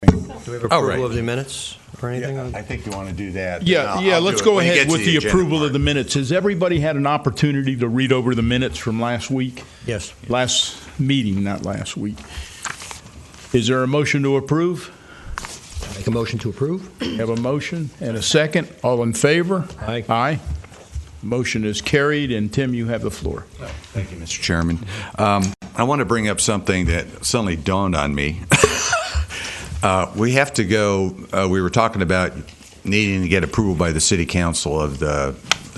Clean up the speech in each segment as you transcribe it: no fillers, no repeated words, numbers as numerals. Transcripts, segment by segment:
Do we have approval right. of the minutes or anything? Yeah, I think you want to do that. Yeah, let's go ahead with the approval part. of the minutes. Has everybody had an opportunity to read over the minutes from last week? Yes. Last meeting, not last week. Is there a motion to approve? Make a motion to approve? Have a motion and a second. All in favor? Aye. Aye. Motion is carried, and Tim, you have the floor. Thank you, Mr. Chairman. I want to bring up something that suddenly dawned on me. We have to go, we were talking about needing to get approval by the city council of the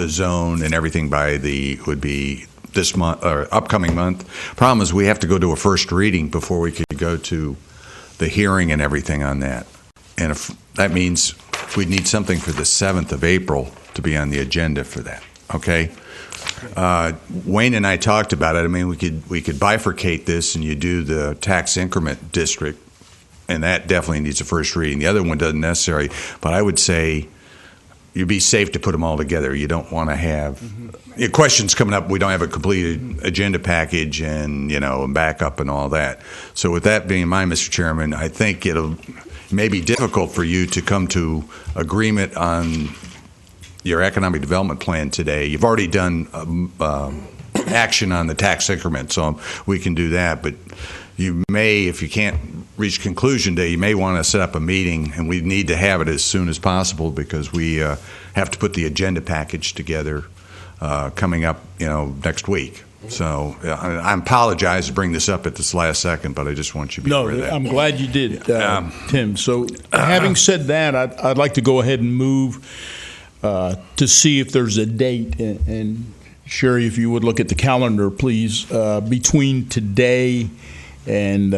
zone and everything by would be this month, or upcoming month. Problem is, we have to go to a first reading before we could go to the hearing and everything on that. And if that means we'd need something for the 7th of April to be on the agenda for that, okay? Wayne and I talked about it. I mean, we could bifurcate this and you do the tax increment district, and that definitely needs a first reading. The other one doesn't necessarily, but I would say you'd be safe to put them all together. You don't want to have questions coming up. We don't have a completed agenda package and, and backup and all that. So with that being in mind, Mr. Chairman, I think it may be difficult for you to come to agreement on your economic development plan today. You've already done action on the tax increment, so we can do that. But you may, if you can't reach conclusion day, you may want to set up a meeting, and we need to have it as soon as possible because we have to put the agenda package together coming up, next week. So I apologize to bring this up at this last second, but I just want you to be aware of that. I'm glad you did, Tim. So having said that, I'd like to go ahead and move to see if there's a date. And Sherry, if you would look at the calendar, please, between today and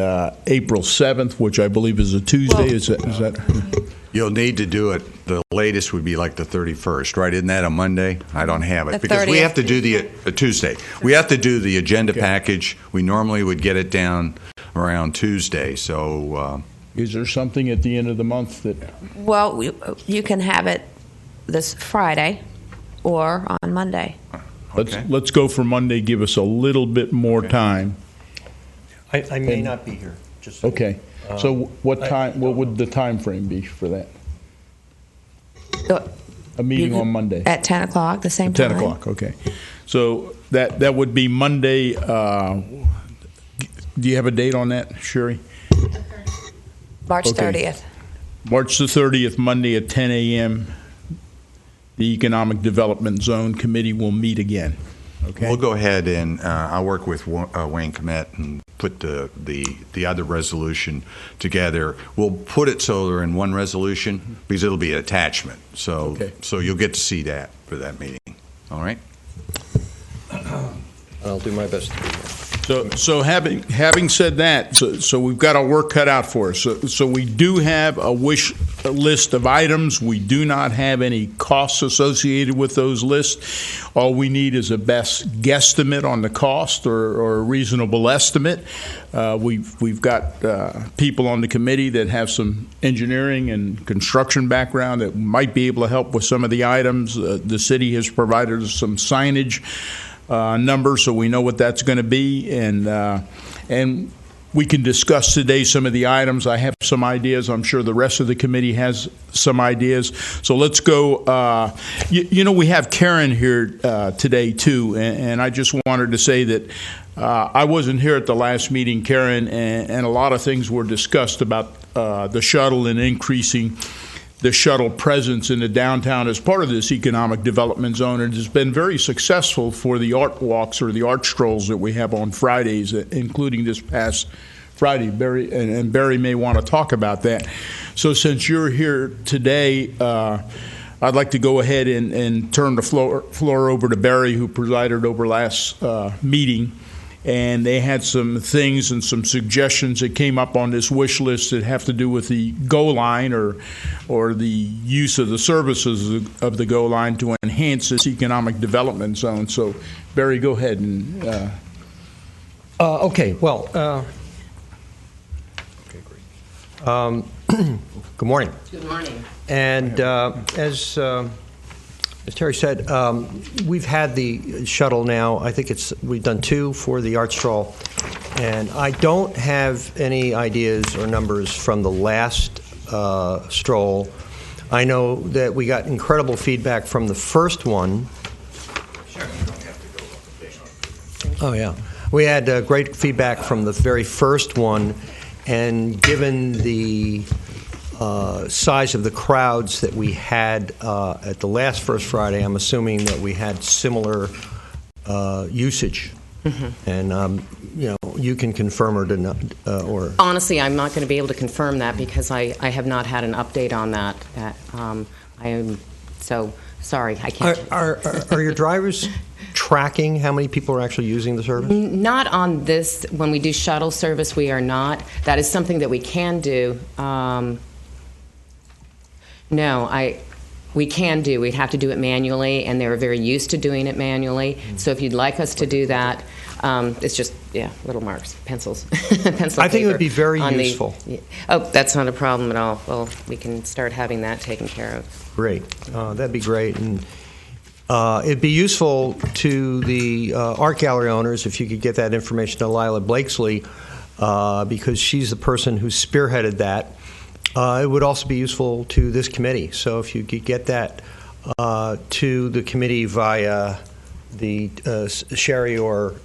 April 7th, which I believe is a Tuesday. Well, is that? You'll need to do it. The latest would be like the 31st, right? Isn't that a Monday? I don't have it. The because 30th. we have to do the Tuesday. We have to do the agenda package. We normally would get it down around Tuesday. So Is there something at the end of the month that? Well, you can have it this Friday or on Monday. okay. Let's go for Monday. Give us a little bit more time. I may not be here. Just Okay. So what time? What would the time frame be for that? A meeting on Monday. At 10 o'clock, the same 10 time. o'clock. Okay. So that would be Monday. Do you have a date on that, Sherry? March Okay. 30th. March the 30th, Monday at 10 a.m. The Economic Development Zone Committee will meet again. Okay. We'll go ahead and I'll work with Wayne Komet and put the other resolution together. We'll put it so they're in one resolution because it'll be an attachment. So Okay. so you'll get to see that for that meeting. All right. I'll do my best to be here. So having said that, so we've got our work cut out for us. So we do have a wish list of items. We do not have any costs associated with those lists. All we need is a best guesstimate on the cost or a reasonable estimate. We've got people on the committee that have some engineering and construction background that might be able to help with some of the items. The city has provided us some signage number, so we know what that's going to be, and we can discuss today some of the items. I have some ideas. I'm sure the rest of the committee has some ideas. So let's go. We have Karen here today too, and I just wanted to say that I wasn't here at the last meeting, Karen, and a lot of things were discussed about the shuttle and increasing the shuttle presence in the downtown as part of this economic development zone. And it's been very successful for the art walks or the art strolls that we have on Fridays, including this past Friday. Barry, and Barry may want to talk about that. So since you're here today, I'd like to go ahead and turn the floor over to Barry, who presided over last meeting. And they had some things and some suggestions that came up on this wish list that have to do with the GO line or the use of the services of the GO line to enhance this economic development zone. So, Barry, go ahead and. Okay. Well. Okay. Great. Good morning. Good morning. And as As Terry said, we've had the shuttle now. I think we've done 2 for the art stroll, and I don't have any ideas or numbers from the last stroll. I know that we got incredible feedback from the first one. Oh, yeah. We had great feedback from the very first one, and given the size of the crowds that we had at the last First Friday, I'm assuming that we had similar usage. Mm-hmm. And, you can confirm or deny. Honestly, I'm not going to be able to confirm that because I have not had an update on that. I am so sorry. I can't. Are your drivers tracking how many people are actually using the service? Not on this. When we do shuttle service, we are not. That is something that we can do. We can do. We'd have to do it manually, and they're very used to doing it manually. So if you'd like us to do that, it's just, little marks, pencils. Pencil I think it would paper be very on useful. That's not a problem at all. Well, we can start having that taken care of. Great. That'd be great. And it'd be useful to the art gallery owners if you could get that information to Lila Blakesley, because she's the person who spearheaded that. It would also be useful to this committee. So if you could get that to the committee via the Sherry or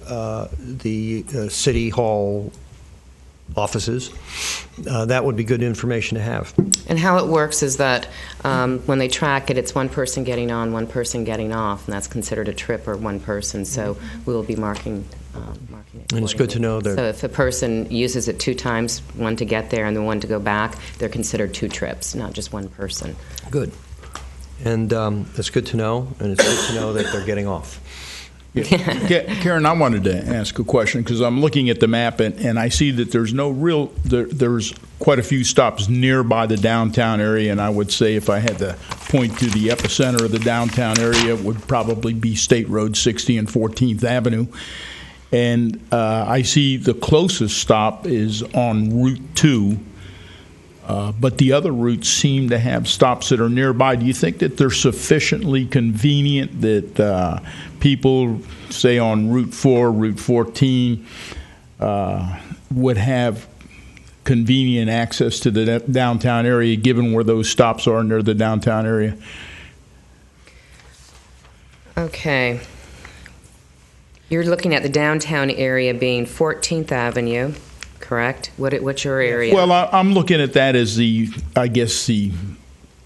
the City Hall offices, that would be good information to have. And how it works is that when they track it, it's one person getting on, one person getting off, and that's considered a trip or one person. So we will be marking it. And it's good to know that. So if a person uses it 2 times, one to get there and the one to go back, they're considered 2 trips, not just one person. Good. And it's good to know, and it's good to know that they're getting off. Karen, I wanted to ask a question because I'm looking at the map and I see that there's quite a few stops nearby the downtown area, and I would say if I had to point to the epicenter of the downtown area, it would probably be State Road 60 and 14th Avenue. And I see the closest stop is on Route 2, but the other routes seem to have stops that are nearby. Do you think that they're sufficiently convenient that people, say on Route 4, Route 14, would have convenient access to the downtown area, given where those stops are near the downtown area? Okay. You're looking at the downtown area being 14th Avenue, correct? What's your area? Well, I'm looking at that as the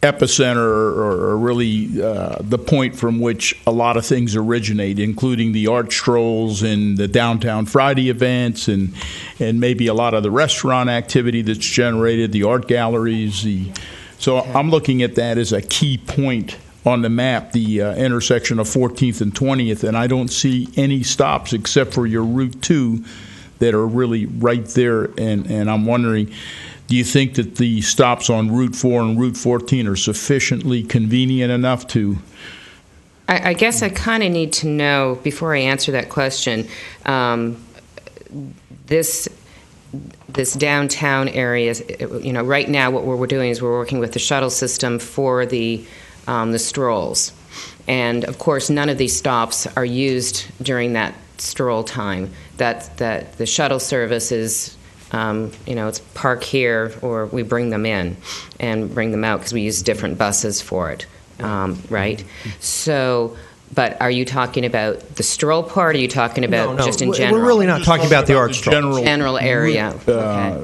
epicenter or really the point from which a lot of things originate, including the art strolls and the Downtown Friday events and maybe a lot of the restaurant activity that's generated, the art galleries. So okay. I'm looking at that as a key point on the map, the intersection of 14th and 20th, and I don't see any stops except for your Route 2 that are really right there, and I'm wondering, do you think that the stops on Route 4 and Route 14 are sufficiently convenient enough to? I guess I kind of need to know, before I answer that question, this downtown area, right now what we're doing is we're working with the shuttle system for the strolls. And, of course, none of these stops are used during that stroll time. That the shuttle service is, it's park here or we bring them in and bring them out because we use different buses for it, right? So, but are you talking about the stroll part, or are you talking about just in general? We're really not talking about the art stroll. General area.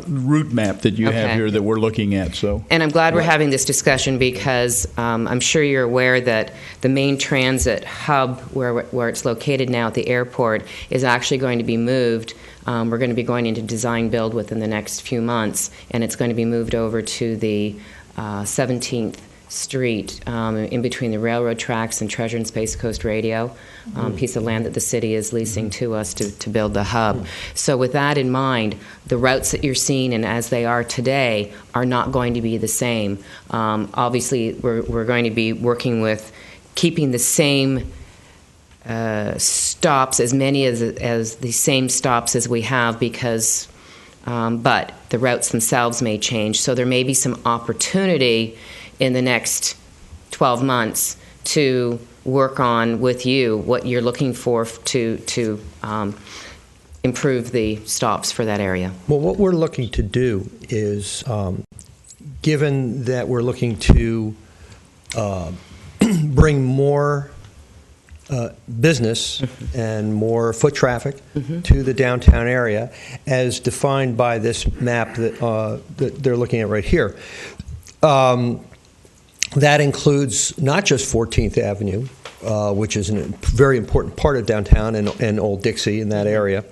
Route map that you have here that we're looking at. So, and I'm glad we're having this discussion because I'm sure you're aware that the main transit hub where it's located now at the airport is actually going to be moved. We're going to be going into design build within the next few months, and it's going to be moved over to the 17th Street in between the railroad tracks and Treasure and Space Coast Radio, piece of land that the city is leasing to us to build the hub. So with that in mind, the routes that you're seeing and as they are today are not going to be the same. Obviously, we're going to be working with keeping the same stops, as many as the same stops as we have, because but the routes themselves may change. So there may be some opportunity in the next 12 months to work on with you what you're looking for to improve the stops for that area. Well, what we're looking to do is, given that we're looking to bring more business and more foot traffic to the downtown area, as defined by this map that they're looking at right here. That includes not just 14th Avenue, which is a very important part of downtown and Old Dixie in that area,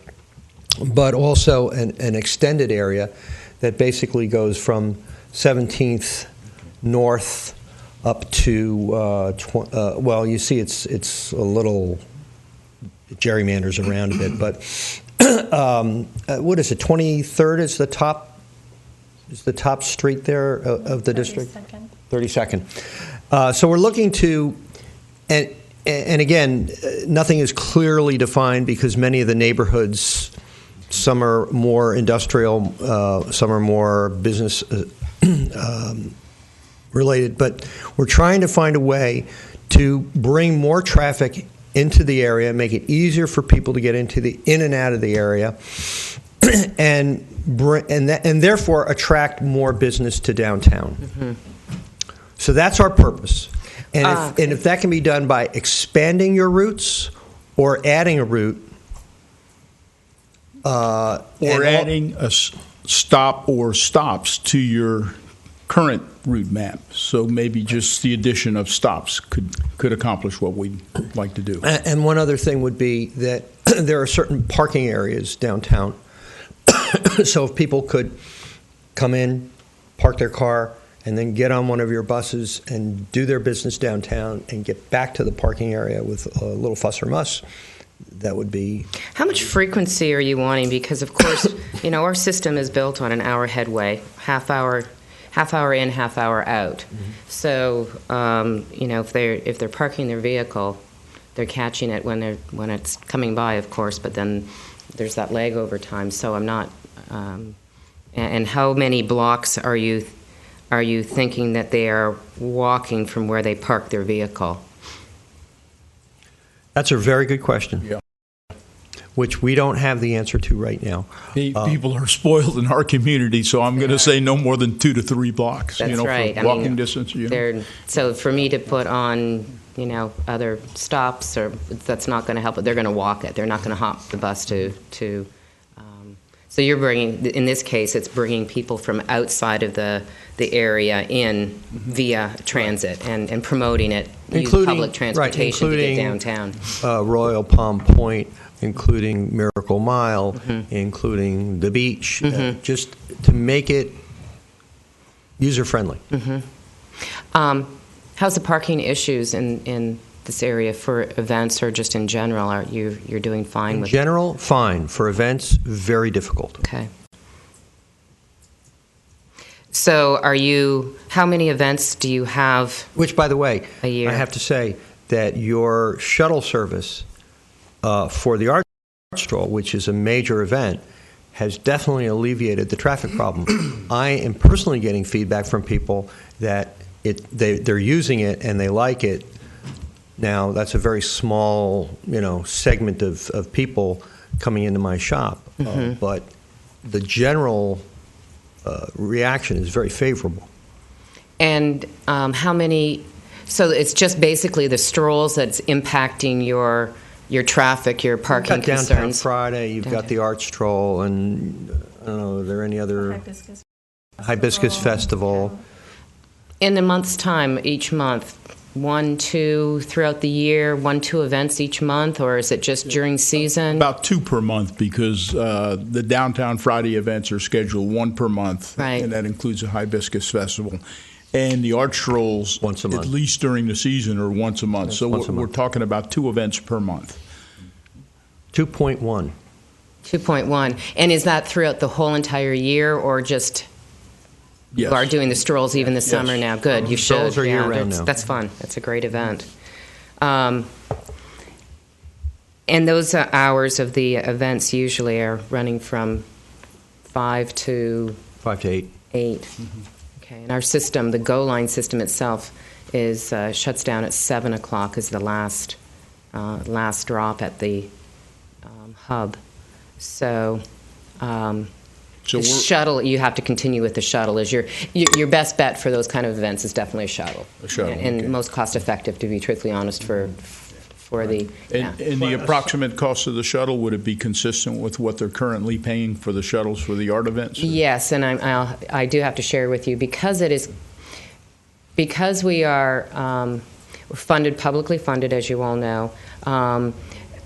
but also an extended area that basically goes from 17th North up to, well, you see it's a little gerrymanders around a bit, but what is it, 23rd is the top street there of the district? 32nd. So we're looking to, and again, nothing is clearly defined because many of the neighborhoods, some are more industrial, some are more business related, but we're trying to find a way to bring more traffic into the area, make it easier for people to get in and out of the area, and therefore attract more business to downtown. So that's our purpose. And if that can be done by expanding your routes or adding a route, or adding a stop or stops to your current route map. So maybe just the addition of stops could accomplish what we'd like to do. And one other thing would be that there are certain parking areas downtown. So if people could come in, park their car, and then get on one of your buses and do their business downtown and get back to the parking area with a little fuss or muss, that would be... How much frequency are you wanting? Because, of course, our system is built on an hour headway, half hour in, half hour out. So, if they're parking their vehicle, they're catching it when it's coming by, of course, but then there's that lag over time. So I'm not... and how many blocks are you thinking that they are walking from where they park their vehicle? That's a very good question. Yeah. Which we don't have the answer to right now. People are spoiled in our community, so I'm going to say no more than 2 to 3 blocks. That's right. For walking distance. So for me to put on, other stops, or that's not going to help. But they're going to walk it. They're not going to hop the bus to. So you're bringing, in this case, it's bringing people from outside of the area in via transit and promoting it, use public transportation to get downtown. Royal Palm Point, including Miracle Mile, including the beach, just to make it user-friendly. How's the parking issues in this area for events or just in general? You're doing fine with it? In general, fine. For events, very difficult. Okay. So how many events do you have? Which, by the way, a year? I have to say that your shuttle service for the Art Stroll, which is a major event, has definitely alleviated the traffic problem. I am personally getting feedback from people that they're using it and they like it. Now, that's a very small, segment of people coming into my shop, but the general reaction is very favorable. And how many? So it's just basically the strolls that's impacting your traffic, your parking you've got concerns. Downtown Friday, you've got the Art Stroll, and I don't know, are there any other? Hibiscus Festival. In a month's time, each month, 1, 2 throughout the year, 1, 2 events each month, or is it just during season? About 2 per month, because the Downtown Friday events are scheduled 1 per month, right. And that includes a Hibiscus Festival. And the Art Strolls, once a month. At least during the season, are once a month. So we're talking about 2 events per month. 2.1. 2.1. And is that throughout the whole entire year, or just... Yes. You are doing the strolls even this summer now. Good, you should. Strolls are year-round now. That's fun. That's a great event. And those hours of the events usually are running from 5 to 8. 8. Okay, and our system, the Go Line system itself, is shuts down at 7 o'clock is the last drop at the hub. So the shuttle, you have to continue with the shuttle. Is your best bet for those kind of events is definitely a shuttle. A shuttle, and okay. most cost effective, to be truthfully honest, for the. And the approximate cost of the shuttle, would it be consistent with what they're currently paying for the shuttles for the art events? Yes, and I do have to share with you, because we are we're publicly funded, as you all know.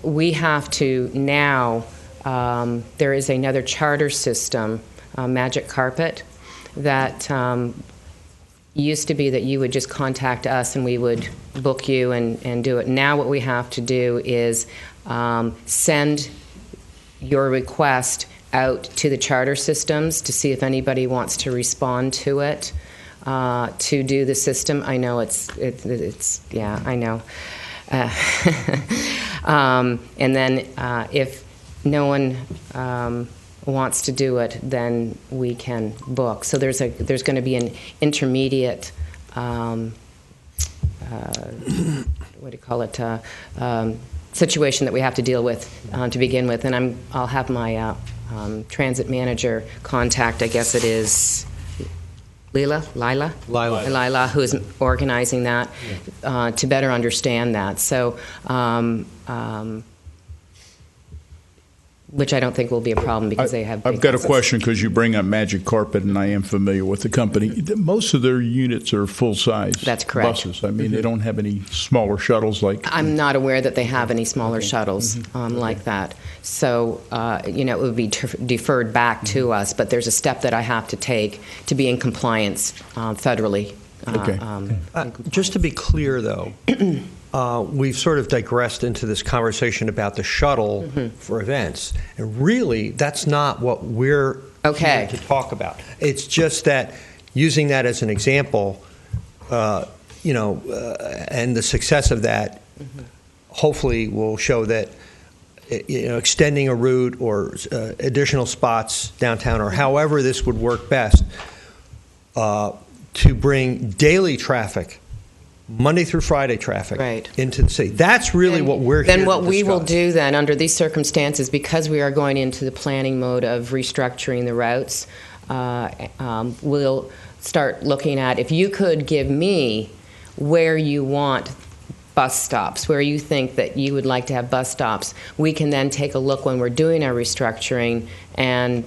We have to now. There is another charter system, Magic Carpet, that used to be that you would just contact us and we would book you and do it. Now what we have to do is send your request out to the charter systems to see if anybody wants to respond to it, to do the system. I know it's yeah, I know. And then if no one wants to do it, then we can book. So there's going to be an intermediate, what do you call it, situation that we have to deal with to begin with. And I'll have my transit manager contact, I guess it is Lila, who is organizing that, to better understand that. So. Which I don't think will be a problem because they have. I've got a question because you bring up Magic Carpet, and I am familiar with the company. Most of their units are full size. That's correct. Buses. I mean, they don't have any smaller shuttles like. I'm not aware that they have any smaller shuttles like that. So it would be deferred back to us. But there's a step that I have to take to be in compliance federally. Just to be clear, though. We've sort of digressed into this conversation about the shuttle for events. And really, that's not what we're here to talk about. It's just that using that as an example, and the success of that hopefully will show that extending a route or additional spots downtown or however this would work best to bring daily traffic, Monday through Friday traffic into the city. That's really what we're here to discuss. Then what we will do then, under these circumstances, because we are going into the planning mode of restructuring the routes, we'll start looking at, if you could give me where you want bus stops, where you think that you would like to have bus stops, we can then take a look when we're doing our restructuring and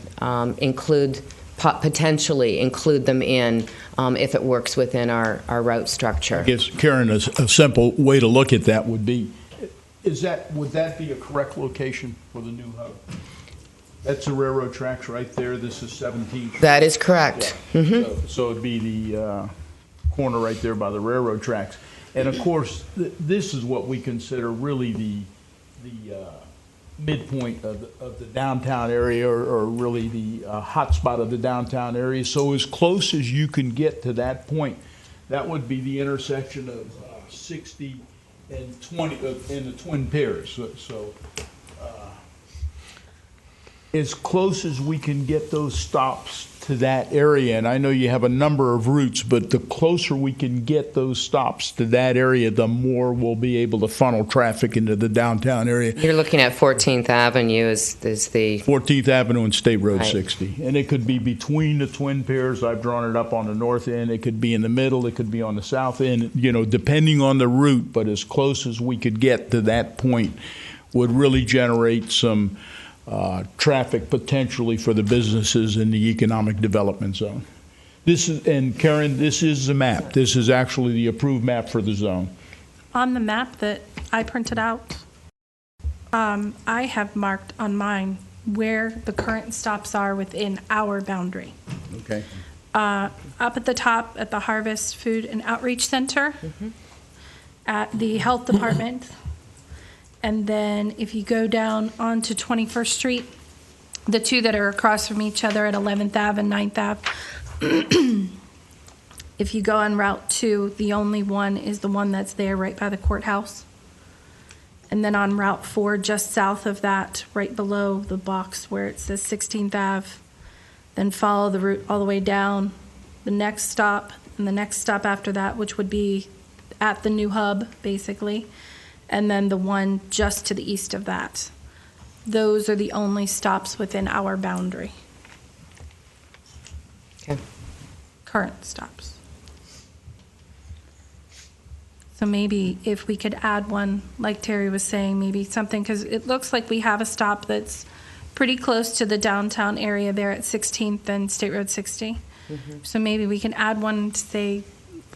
potentially include them in if it works within our route structure. I guess, Karen, a simple way to look at that would be, would that be a correct location for the new hub? That's the railroad tracks right there. This is 17th. That is correct. Yeah. So it'd be the corner right there by the railroad tracks. And of course, this is what we consider really the midpoint of the downtown area, or really the hot spot of the downtown area. So as close as you can get to that point, that would be the intersection of 60 and 20 in the Twin Piers. So as close as we can get those stops to that area, and I know you have a number of routes, but the closer we can get those stops to that area, the more we'll be able to funnel traffic into the downtown area. You're looking at 14th Avenue is the 14th Avenue and State Road 60. And it could be between the Twin Piers. I've drawn it up on the north end. It could be in the middle. It could be on the south end, depending on the route. But as close as we could get to that point would really generate some traffic potentially for the businesses in the economic development zone. And Karen, this is the map. This is actually the approved map for the zone. On the map that I printed out, I have marked on mine where the current stops are within our boundary. Okay. Up at the top at the Harvest Food and Outreach Center, at the Health Department, and then if you go down onto 21st Street, the two that are across from each other at 11th Ave and 9th Ave, if you go on Route 2, the only one is the one that's there right by the courthouse. And then on Route 4, just south of that, right below the box where it says 16th Ave, then follow the route all the way down the next stop, and the next stop after that, which would be at the new hub, basically, and then the one just to the east of that. Those are the only stops within our boundary. Okay. Current stops. So maybe if we could add one, like Terry was saying, maybe something, because it looks like we have a stop that's pretty close to the downtown area there at 16th and State Road 60. Mm-hmm. So maybe we can add one to say,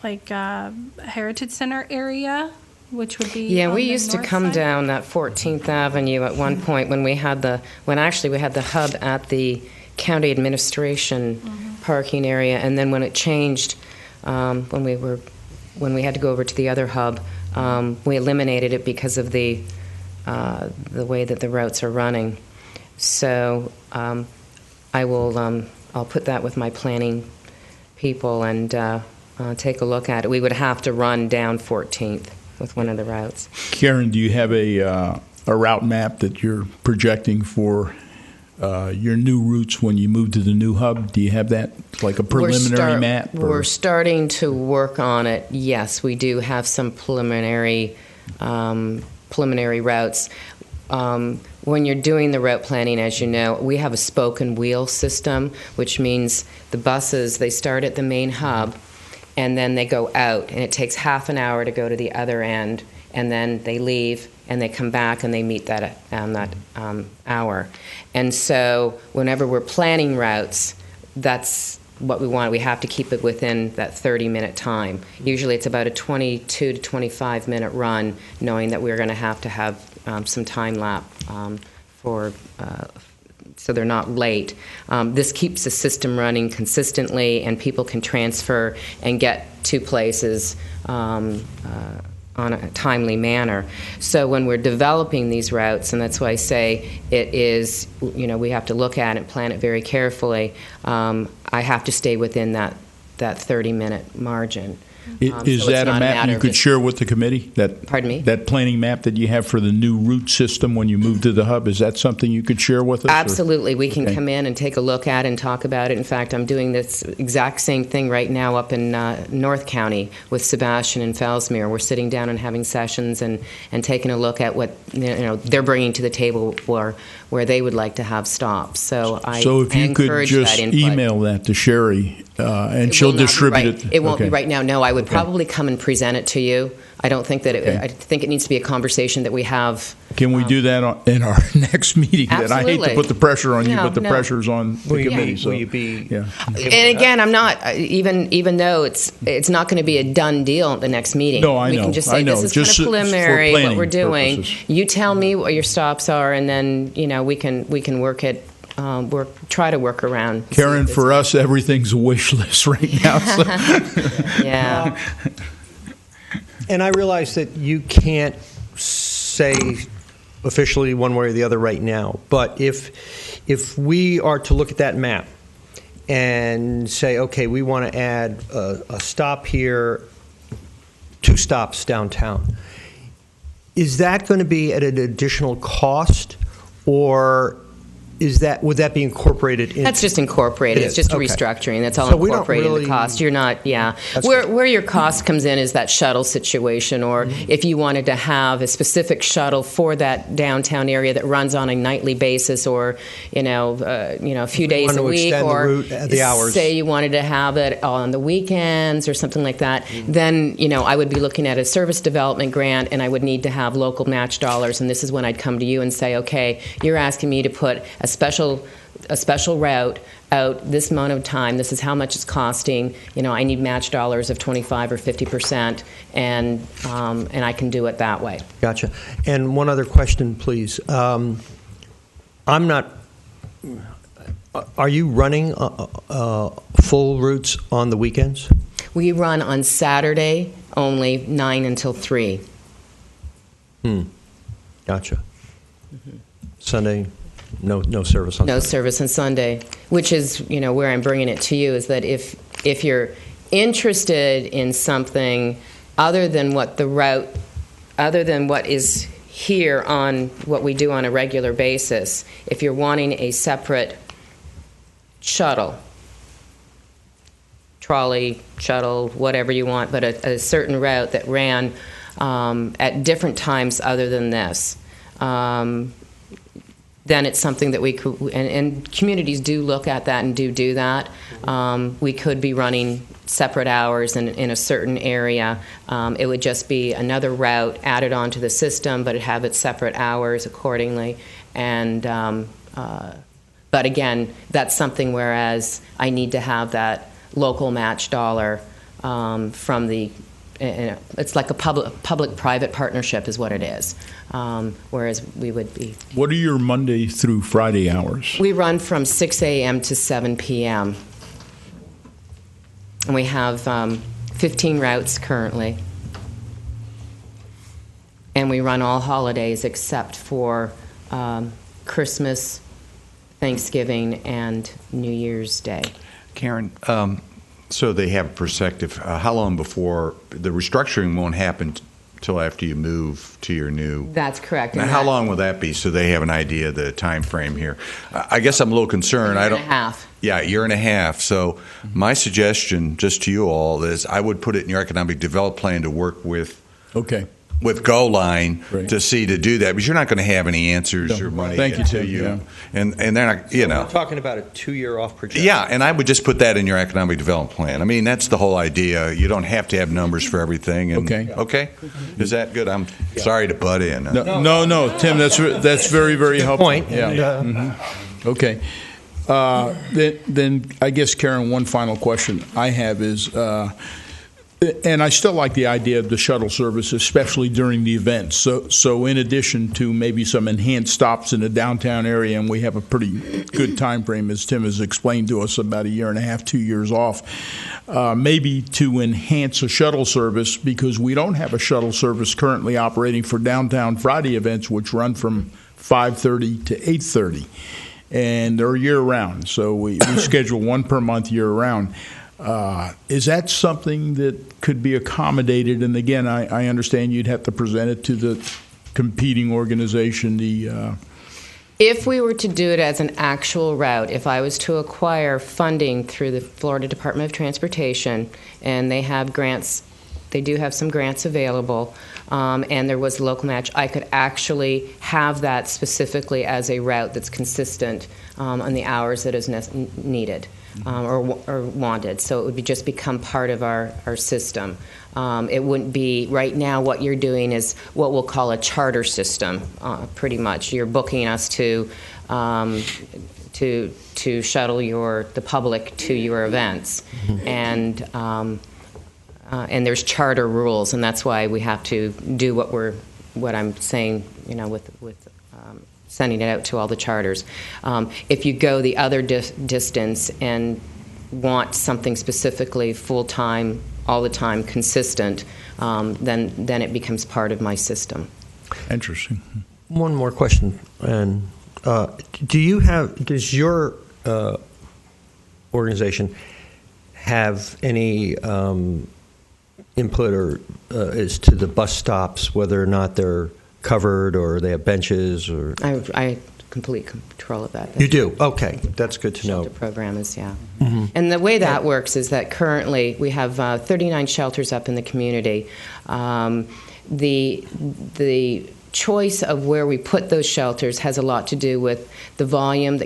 like Heritage Center area, which would be Yeah, on we the used to north come side. down that 14th Avenue at one point when we had the hub at the county administration parking area, and then when it changed, when we had to go over to the other hub, we eliminated it because of the way that the routes are running. So I'll put that with my planning people and take a look at it. We would have to run down 14th with one of the routes. Karen, do you have a route map that you're projecting for your new routes when you move to the new hub? Do you have that, like a preliminary map? Or? We're starting to work on it. Yes, we do have some preliminary routes. When you're doing the route planning, as you know, we have a spoke and wheel system, which means the buses, they start at the main hub, and then they go out, and it takes half an hour to go to the other end, and then they leave, and they come back, and they meet that hour. And so whenever we're planning routes, that's what we want. We have to keep it within that 30-minute time. Usually it's about a 22 to 25-minute run, knowing that we're going to have some time lap so they're not late. This keeps the system running consistently, and people can transfer and get to places on a timely manner. So when we're developing these routes, and that's why I say it is, we have to look at it and plan it very carefully, I have to stay within that 30-minute margin. Is so that a map you could share with the committee? Pardon me? That planning map that you have for the new route system when you move to the hub, is that something you could share with us? Absolutely. We can Okay. come in and take a look at it and talk about it. In fact, I'm doing this exact same thing right now up in North County with Sebastian and Fellsmere. We're sitting down and having sessions and taking a look at what they're bringing to the table where they would like to have stops. So if you could encourage just that input. email that to Sherry, and It she'll will not be distribute right. it. It won't Okay. be right now. No, I would probably come and present it to you. I don't think that Okay. I think it needs to be a conversation that we have. Can we do that in our next meeting? Then I hate to Absolutely. put the pressure on you, No, but the no. pressure's on the committee. Will you be? Yeah. And again, I'm not even though it's not going to be a done deal at the next meeting. No, I we know. can just I say know. this is Just kind of for preliminary what planning we're doing. purposes. You tell me what your stops are, and then we can work it. Try to work around. Karen, for us, everything's a wish list right now. So. Yeah. And I realize that you can't say officially one way or the other right now, but if we are to look at that map and say, okay, we want to add a stop here, 2 stops downtown, is that going to be at an additional cost, or would that be incorporated in? That's just incorporated. It It's just is, okay. restructuring. That's all So we don't incorporated in really- the cost. You're not, yeah. That's Where your cost comes in is that shuttle situation, or if you wanted to have a specific shuttle for that downtown area that runs on a nightly basis, or a few days want a to week, extend the or route, the hours. say you wanted to have it on the weekends or something like that. Then I would be looking at a service development grant, and I would need to have local match dollars. And this is when I'd come to you and say, okay, you're asking me to put a special route out this amount of time. This is how much it's costing. I need match dollars of 25 or 50%, and I can do it that way. Gotcha. And one other question, please. I'm not. Are you running full routes on the weekends? We run on Saturday only 9 until 3. Gotcha. Sunday, no service on. No Sunday. service on Sunday, which is where I'm bringing it to you, is that if you're interested in something other than what is here on what we do on a regular basis, if you're wanting a separate shuttle trolley, shuttle, whatever you want, but a certain route that ran at different times other than this. Then it's something that we could, and communities do look at that and do that. We could be running separate hours in a certain area. It would just be another route added onto the system, but it'd have its separate hours accordingly. And but again, that's something whereas I need to have that local match dollar from the. It's like a public-private partnership is what it is, whereas we would be. What are your Monday through Friday hours? We run from 6 a.m. to 7 p.m. And we have 15 routes currently. And we run all holidays except for Christmas, Thanksgiving, and New Year's Day. Karen, so they have a perspective. How long before the restructuring won't happen till after you move to your new? That's correct. Now, how long will that be? So they have an idea of the time frame here. I guess I'm a little concerned. A year and a half. Yeah, a year and a half. So my suggestion, just to you all, is I would put it in your economic development plan to work with. Okay. With Go Line Right. to do that, but you're not going to have any answers No. or money Thank you, until Tim. you, Yeah. and they're not, you know. We're talking about a 2-year off projection. Yeah, and I would just put that in your economic development plan. I mean, that's the whole idea. You don't have to have numbers for everything. And, Okay. Okay? Is that good? I'm sorry to butt in. No, Tim, that's very, very helpful. Point. Yeah. And, Okay. Then I guess, Karen, one final question I have is, and I still like the idea of the shuttle service, especially during the events. So in addition to maybe some enhanced stops in the downtown area, and we have a pretty good time frame, as Tim has explained to us, about a year and a half, 2 years off, maybe to enhance a shuttle service, because we don't have a shuttle service currently operating for downtown Friday events, which run from 5:30 to 8:30. And they're year-round, so we schedule one per month year-round. Is that something that could be accommodated? And again, I understand you'd have to present it to the competing organization. If we were to do it as an actual route, if I was to acquire funding through the Florida Department of Transportation, and they have grants, they do have some grants available, and there was local match, I could actually have that specifically as a route that's consistent on the hours that is needed. Or wanted. So it would just become part of our system. It wouldn't be, right now what you're doing is what we'll call a charter system, pretty much. You're booking us to shuttle the public to your events. And there's charter rules, and that's why we have to do what I'm saying, with sending it out to all the charters. If you go the other distance and want something specifically full-time, all the time, consistent, then it becomes part of my system. Interesting. one more question. And does your organization have any input or as to the bus stops, whether or not they're covered or they have benches? Or I complete control of that. You do? Okay, that's good to know. Shelter program is, yeah. Mm-hmm. And the way that works is that currently we have 39 shelters up in the community. The choice of where we put those shelters has a lot to do with the volume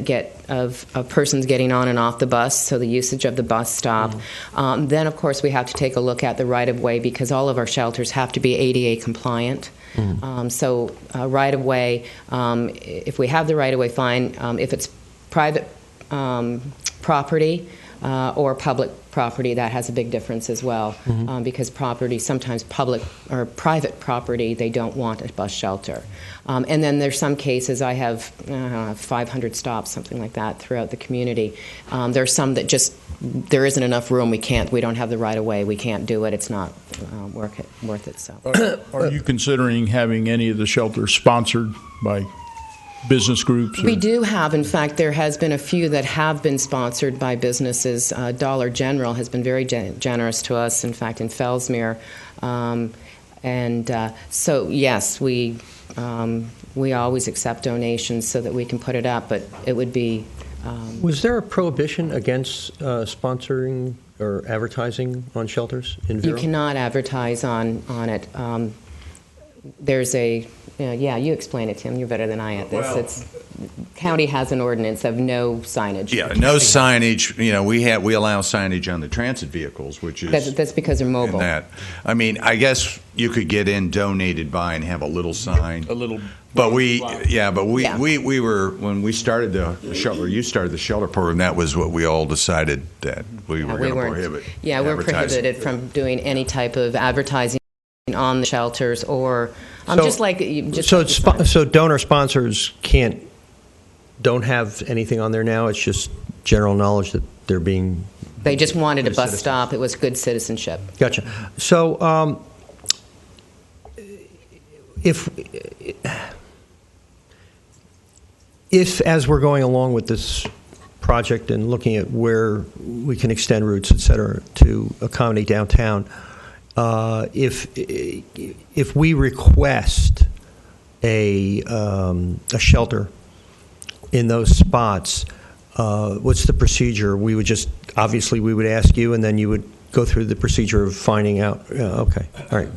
of persons getting on and off the bus, so the usage of the bus stop. Mm-hmm. Then, of course, we have to take a look at the right-of-way because all of our shelters have to be ADA compliant. Mm-hmm. So right-of-way, if we have the right-of-way, fine. If it's private property or public property, that has a big difference as well. Mm-hmm. Because sometimes public or private property, they don't want a bus shelter. And then there's some cases, I have 500 stops, something like that, throughout the community. There's some that just, there isn't enough room, we don't have the right-of-way, we can't do it, it's not worth it. So. Are you considering having any of the shelters sponsored by business groups? We do have. In fact, there has been a few that have been sponsored by businesses. Dollar General has been very generous to us, in fact, in Fellsmere. So, yes, we always accept donations so that we can put it up, but it would be Was there a prohibition against sponsoring or advertising on shelters in Vero? You cannot advertise on it. There's a, you explain it, Tim. You're better than I at this. Well- County has an ordinance of no signage. Yeah, no signage. We allow signage on the transit vehicles, which is That's because they're mobile. that. I mean, I guess you could get in donated by and have a little sign. A little. But we were, when we started the shelter, you started the shelter program, that was what we all decided that we were going to prohibit. Yeah, we're advertising. prohibited from doing any type of advertising on the shelters or So donor sponsors don't have anything on there now. It's just general knowledge that they're being. They just wanted a good bus citizens. stop. It was good citizenship. Gotcha. So if as we're going along with this project and looking at where we can extend routes, et cetera, to accommodate downtown, if we request a shelter in those spots, what's the procedure? We would obviously we would ask you, and then you would go through the procedure of finding out. Okay, all right.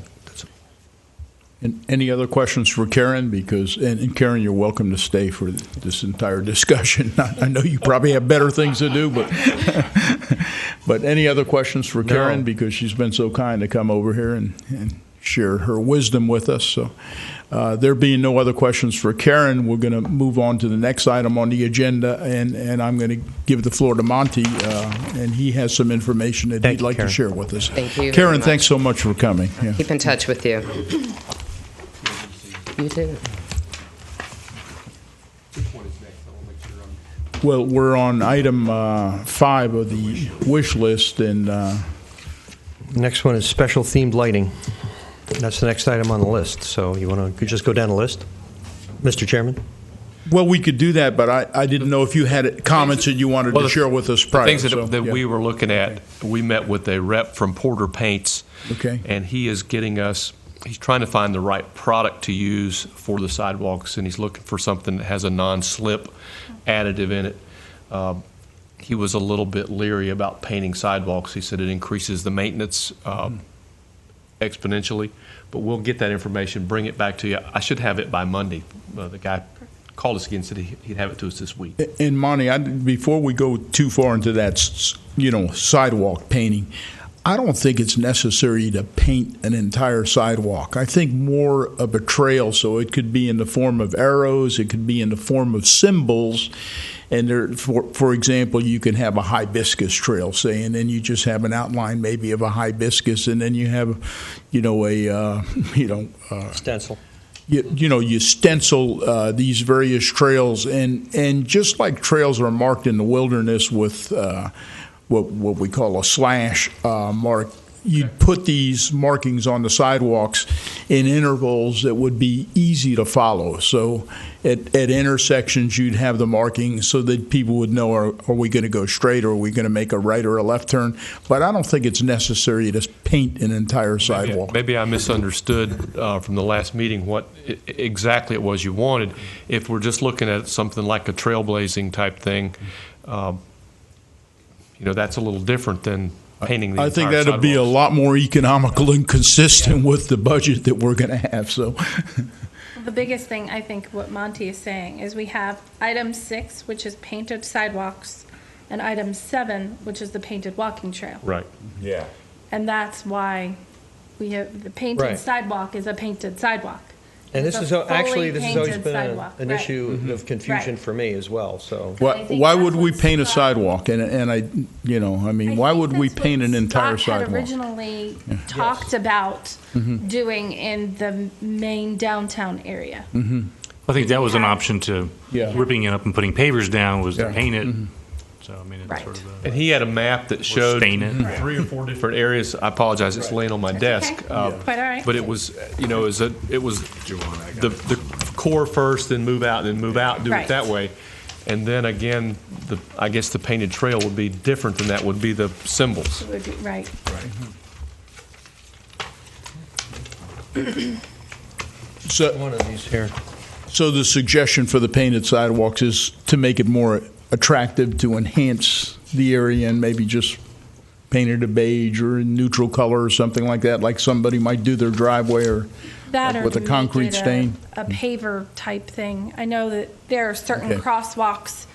And any other questions for Karen? And Karen, you're welcome to stay for this entire discussion. I know you probably have better things to do, but any other questions for Karen? No. Because she's been so kind to come over here and share her wisdom with us. So there being no other questions for Karen, we're going to move on to the next item on the agenda, and I'm going to give the floor to Monty, and he has some information that he'd like to share with us. Thank you very Karen, much. thanks so much for coming. Yeah. Keep in touch with you. You too. Well, we're on item 5 of the wish list, and Next one is special themed lighting. That's the next item on the list. So you want to just go down the list, Mr. Chairman? well, we could do that, but I didn't know if you had comments that you wanted to share with us prior. Things that, so, that yeah. we were looking at, we met with a rep from Porter Paints, Okay. and he is getting us, he's trying to find the right product to use for the sidewalks, and he's looking for something that has a non-slip additive in it. He was a little bit leery about painting sidewalks. He said it increases the maintenance exponentially, but we'll get that information, bring it back to you. I should have it by Monday. The guy called us again and said he'd have it to us this week. And Monty, before we go too far into that, sidewalk painting, I don't think it's necessary to paint an entire sidewalk. I think more of a trail, so it could be in the form of arrows, it could be in the form of symbols, and there, for example, you can have a hibiscus trail, say, and then you just have an outline maybe of a hibiscus, and then you have, Stencil. you stencil these various trails, and just like trails are marked in the wilderness with what we call a slash mark, you'd put these markings on the sidewalks in intervals that would be easy to follow. So at intersections, you'd have the markings so that people would know, are we going to go straight, or are we going to make a right or a left turn? But I don't think it's necessary to paint an entire sidewalk. Maybe I misunderstood from the last meeting what exactly it was you wanted. If we're just looking at something like a trailblazing type thing, that's a little different than painting the I think entire that'll be a sidewalks. lot more economical and consistent with the budget that we're going to have. So, The biggest thing, I think, what Monty is saying is we have item 6, which is painted sidewalks, and item 7, which is the painted walking trail. Right. Yeah. And that's why we have the painted Right. sidewalk is a painted sidewalk. And It's this a is actually, fully this has always painted been sidewalk. an Right. issue of confusion Right. for me as well. So I think why that's would we what paint a Scott- sidewalk? And why would we paint an entire Scott had sidewalk? originally talked about doing in the main downtown area. I think that was an option to Yeah. ripping it up and putting pavers down was Yeah. to paint it. So, I mean, it's Right. sort of And he had a map that showed stain it. 3 or 4 different areas. I apologize, it's laying on my desk. Quite all right. But it was, it was the core first, then move out, then move out, do Right. it that way. And then again, I guess the painted trail would be different than that, would be the symbols. It would be, right. So, one of these here. so the suggestion for the painted sidewalks is to make it more attractive to enhance the area and maybe just paint it a beige or a neutral color or something like that, like somebody might do their driveway or That like or with a to make concrete it stain? a paver type thing. I know that there are certain Okay. crosswalks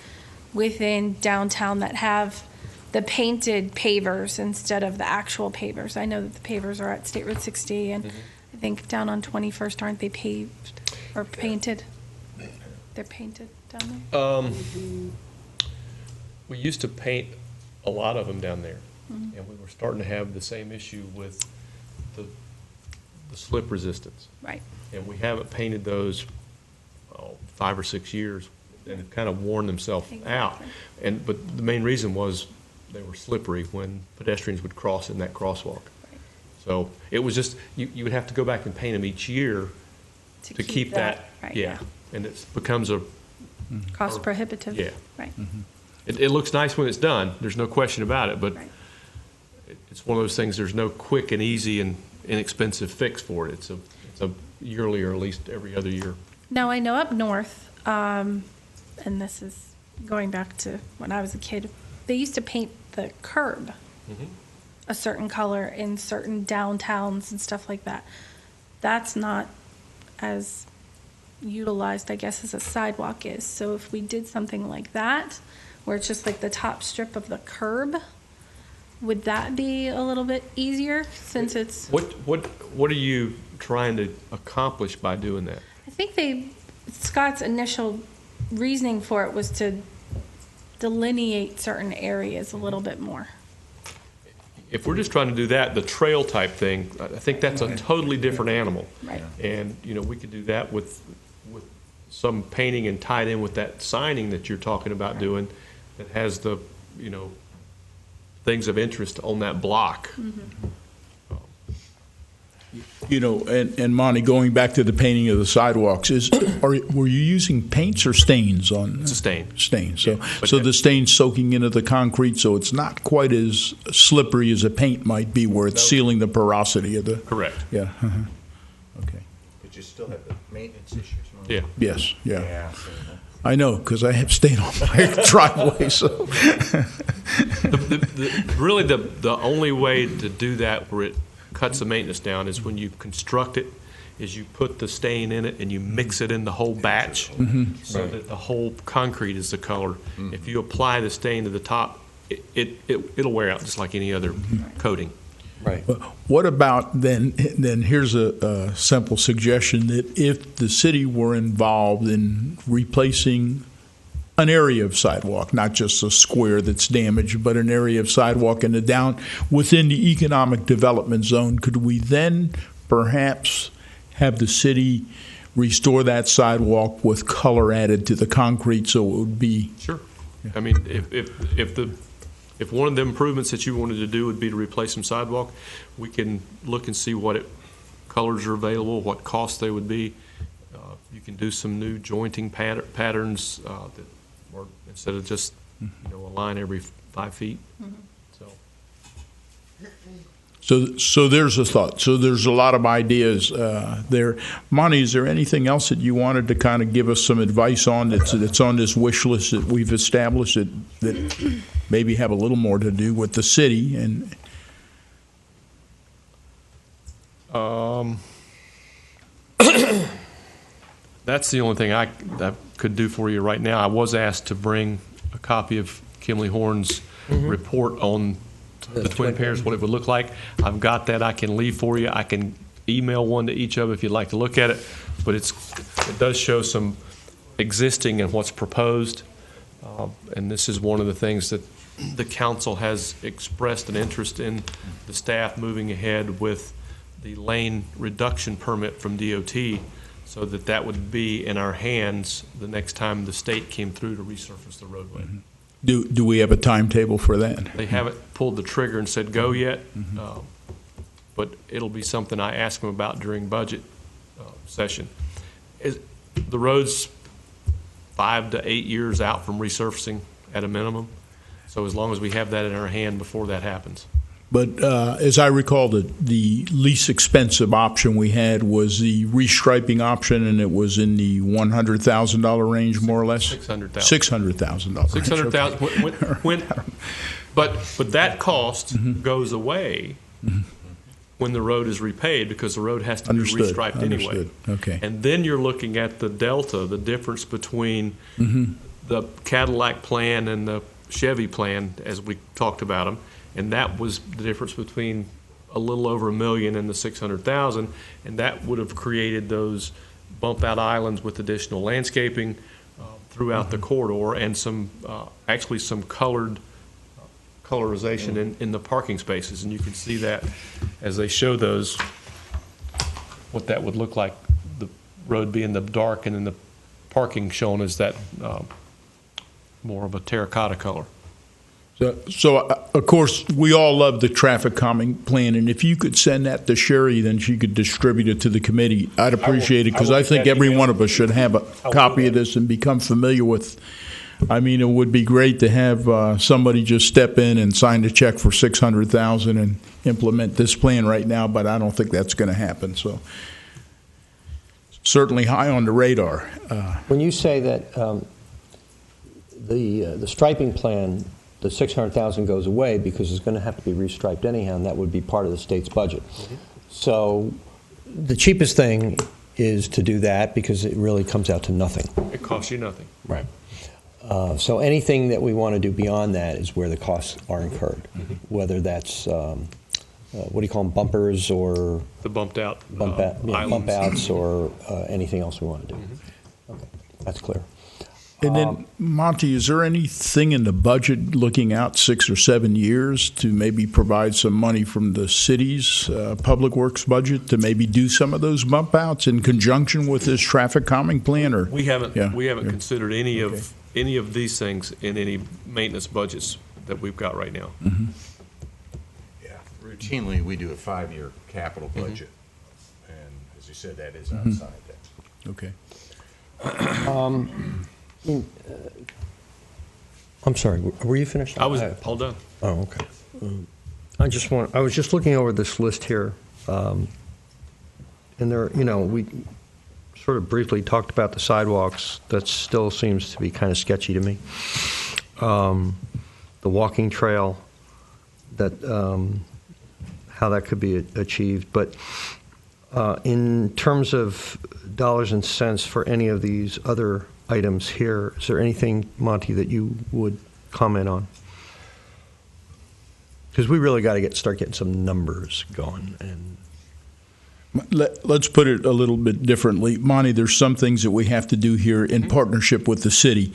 within downtown that have the painted pavers instead of the actual pavers. I know that the pavers are at State Road 60, and I think down on 21st, aren't they paved or painted? They're painted down there. We used to paint a lot of them down there, and we were starting to have the same issue with the slip resistance. Right. And we haven't painted those 5 or 6 years, and have kind of worn themselves out. Exactly. But the main reason was they were slippery when pedestrians would cross in that crosswalk. Right. So it was just, you would have to go back and paint them each year to keep that. Right, Yeah, and it becomes a, Cost prohibitive. Yeah. Right. it looks nice when it's done, there's no question about it, but Right. it's one of those things, there's no quick and easy and inexpensive fix for it. It's a yearly or at least every other year. Now, I know up north, and this is going back to when I was a kid, they used to paint the curb a certain color in certain downtowns and stuff like that. That's not as utilized, I guess, as a sidewalk is. So if we did something like that, where it's just like the top strip of the curb, would that be a little bit easier since it's... What are you trying to accomplish by doing that? I think Scott's initial reasoning for it was to delineate certain areas a little bit more. If we're just trying to do that, the trail type thing, I think that's a totally different animal. Right. And, we could do that with some painting and tied in with that signing that you're talking about doing that has the, things of interest on that block. And Monty, going back to the painting of the sidewalks, were you using paints or stains on? It's a stain. Stains. Yeah, So the stain's soaking into the concrete, so it's not quite as slippery as a paint might be, where it's sealing the porosity of the. Correct. Yeah. Okay. But you still have the maintenance issues. Yeah. Yes. Yeah. I know, because I have stain on my driveway. So. Really, the only way to do that where it cuts the maintenance down is when you construct it, is you put the stain in it and you mix it in the whole batch so that the whole concrete is the color. If you apply the stain to the top, it'll wear out just like any other coating. Right. What about then here's a simple suggestion that if the city were involved in replacing an area of sidewalk, not just a square that's damaged, but an area of sidewalk within the economic development zone, could we then perhaps have the city restore that sidewalk with color added to the concrete so it would be? Sure. I mean, if one of the improvements that you wanted to do would be to replace some sidewalk, we can look and see what colors are available, what costs they would be. You can do some new jointing patterns or instead of just a line every 5 feet. So there's a thought. So there's a lot of ideas there. Monty, is there anything else that you wanted to kind of give us some advice on that's on this wish list that we've established that maybe have a little more to do with the city? And that's the only thing I could do for you right now. I was asked to bring a copy of Kimley Horn's report on the twin pairs, what it would look like. I've got that I can leave for you. I can email one to each of you if you'd like to look at it. But it does show some existing and what's proposed. And this is one of the things that the council has expressed an interest in the staff moving ahead with the lane reduction permit from DOT so that would be in our hands the next time the state came through to resurface the roadway. do we have a timetable for that? They haven't pulled the trigger and said go yet, but it'll be something I ask them about during budget session. The road's 5 to 8 years out from resurfacing at a minimum, so as long as we have that in our hand before that happens. But as I recall, the least expensive option we had was the restriping option, and it was in the $100,000 range, more or less. $600,000. $600,000. $600,000. But that cost goes away when the road is repaid, because the road has to be restriped anyway. Okay. And then you're looking at the delta, the difference between the Cadillac plan and the Chevy plan, as we talked about them, and that was the difference between a little over $1 million and the $600,000, and that would have created those bump out islands with additional landscaping throughout the corridor, and some actually some colorization in the parking spaces, and you can see that as they show those, what that would look like, the road being the dark and then the parking shown as that more of a terracotta color. So of course, we all love the traffic calming plan, and if you could send that to Sherry, then she could distribute it to the committee. I'd appreciate it, because I think every one of us should have a copy of this and become familiar with. I mean, it would be great to have somebody just step in and sign a check for $600,000 and implement this plan right now, but I don't think that's going to happen. So certainly high on the radar. When you say that the striping plan, the $600,000 goes away because it's going to have to be restriped anyhow, and that would be part of the state's budget. So the cheapest thing is to do that, because it really comes out to nothing. It costs you nothing. Right. So anything that we want to do beyond that is where the costs are incurred, whether that's what do you call them, bumpers, or The bumped out bump islands. outs, or anything else we want to do. Okay, that's clear. And then, Monty, is there anything in the budget looking out 6 or 7 years to maybe provide some money from the city's public works budget to maybe do some of those bump outs in conjunction with this traffic calming plan? Or We haven't Yeah. considered any of these things in any maintenance budgets that we've got right now. Yeah, routinely, we do a 5-year capital budget, and as you said, that is outside that. Okay. I'm sorry, were you finished? I was all done. Oh, okay. I was just looking over this list here, and there, we sort of briefly talked about the sidewalks. That still seems to be kind of sketchy to me. The walking trail, that how that could be achieved, but in terms of dollars and cents for any of these other items here, is there anything, Monty, that you would comment on? Because we really got to start getting some numbers going. And Let's put it a little bit differently. Monty, there's some things that we have to do here in partnership with the city.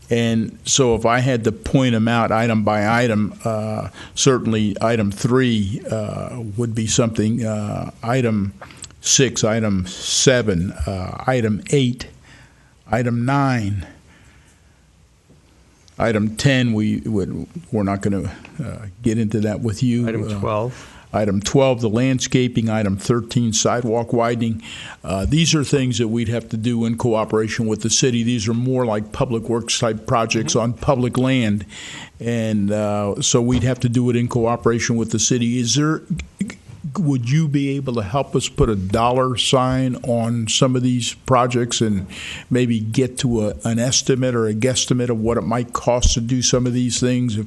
And so if I had to point them out item by item, certainly item 3 would be something, item 6, item 7, item 8, item 9, item 10, we're not going to get into that with you. item 12. Item 12, the landscaping. Item 13, sidewalk widening. These are things that we'd have to do in cooperation with the city. These are more like public works type projects on public land. And so we'd have to do it in cooperation with the city. Would you be able to help us put a dollar sign on some of these projects and maybe get to an estimate or a guesstimate of what it might cost to do some of these things?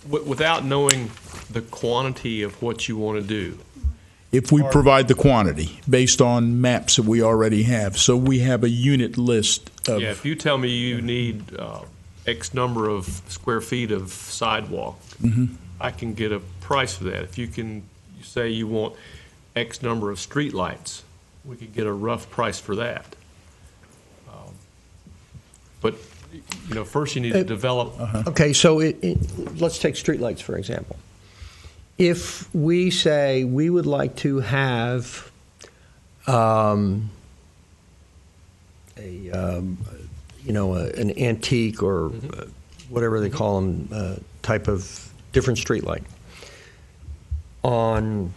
Without knowing the quantity of what you want to do. If we provide the quantity based on maps that we already have, so we have a unit list of. Yeah, if you tell me you need X number of square feet of sidewalk, I can get a price for that. If you say you want X number of street lights, we could get a rough price for that. But first you need to develop. Okay, so let's take streetlights, for example. If we say we would like to have an antique or whatever they call them, type of different streetlight on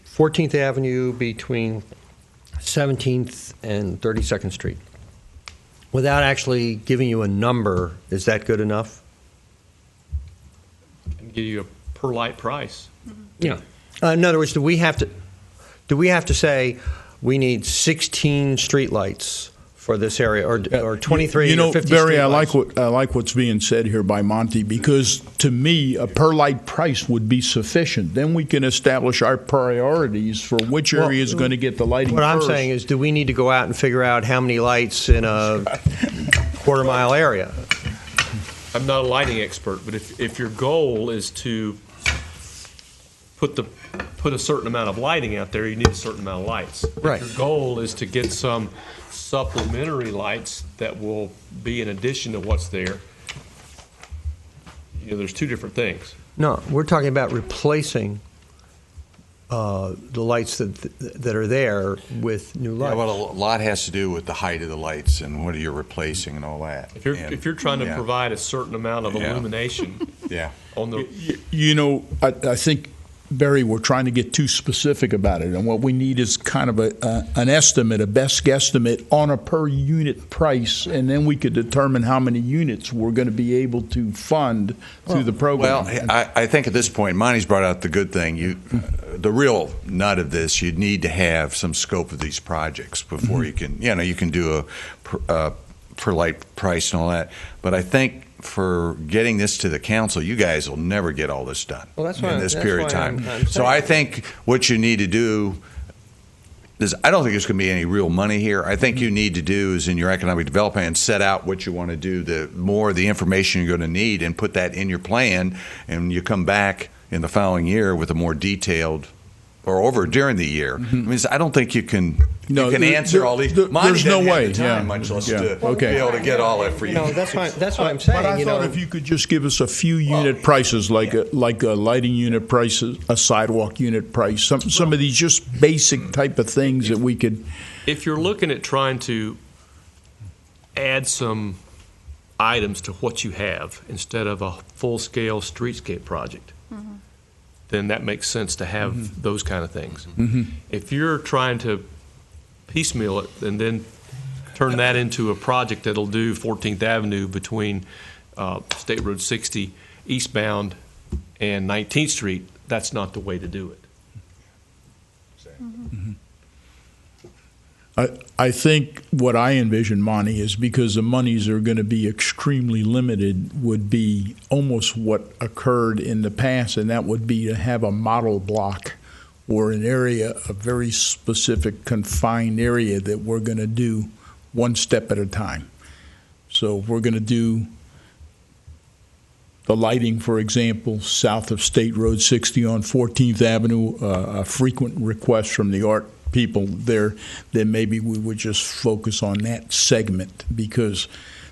14th Avenue between 17th and 32nd Street, without actually giving you a number, is that good enough? And give you a per light price. Yeah. In other words, do we have to say we need 16 streetlights for this area, or 23 or 50 Barry, I streetlights? like what's being said here by Monty, because to me, a per light price would be sufficient. Then we can establish our priorities for which area is going to get the lighting What I'm first. saying is, do we need to go out and figure out how many lights in a quarter-mile area? I'm not a lighting expert, but if your goal is to put a certain amount of lighting out there, you need a certain amount of lights. Right. If your goal is to get some supplementary lights that will be in addition to what's there, there's two different things. No, we're talking about replacing the lights that are there with new lights. Yeah, well, a lot has to do with the height of the lights and what you're replacing and all that. If you're trying to Yeah. provide a certain amount of Yeah. illumination Yeah. on the I think, Barry, we're trying to get too specific about it, and what we need is kind of an estimate, a best guesstimate on a per unit price, and then we could determine how many units we're going to be able to fund through the program. Well, I think at this point, Monty's brought out the good thing. The real nut of this, you'd need to have some scope of these projects before you can, you can do a per light price and all that. But I think for getting this to the council, you guys will never get all this done in this period of time. So I think what you need to do is, I don't think there's going to be any real money here. I think you need to do is in your economic development plan, set out what you want to do, the information you're going to need, and put that in your plan, and you come back in the following year with a more detailed, or over during the year. I mean, I don't think you can answer all these. Monty there's no doesn't have way. the time, Yeah. much less Yeah. to Okay. be able to get all that for you. That's what I'm saying. But I thought if you could just give us a few unit prices, like a lighting unit prices, a sidewalk unit price, some of these just basic type of things that we could. If you're looking at trying to add some items to what you have instead of a full-scale streetscape project, then that makes sense to have those kind of things. If you're trying to piecemeal it and then turn that into a project that'll do 14th Avenue between State Road 60 eastbound and 19th Street, that's not the way to do it. I think what I envision, Monty, is because the monies are going to be extremely limited, would be almost what occurred in the past, and that would be to have a model block or an area, a very specific confined area that we're going to do one step at a time. So we're going to do the lighting, for example, south of State Road 60 on 14th Avenue, a frequent request from the art people there, then maybe we would just focus on that segment, because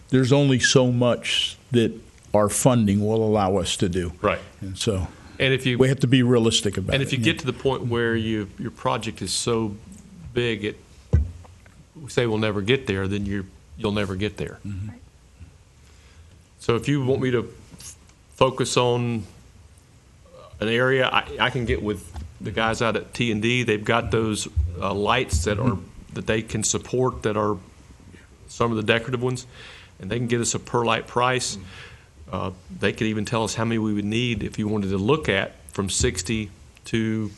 there's only so much that our funding will allow us to do. Right. And so And if you we have to be realistic about it. And if you get to the point where your project is so big, we say we'll never get there, then you'll never get there. Mm-hmm. Right. So if you want me to focus on an area, I can get with the guys out at T&D. They've got those lights that they can support, that are some of the decorative ones, and they can get us a per light price. They could even tell us how many we would need if you wanted to look at from 60 to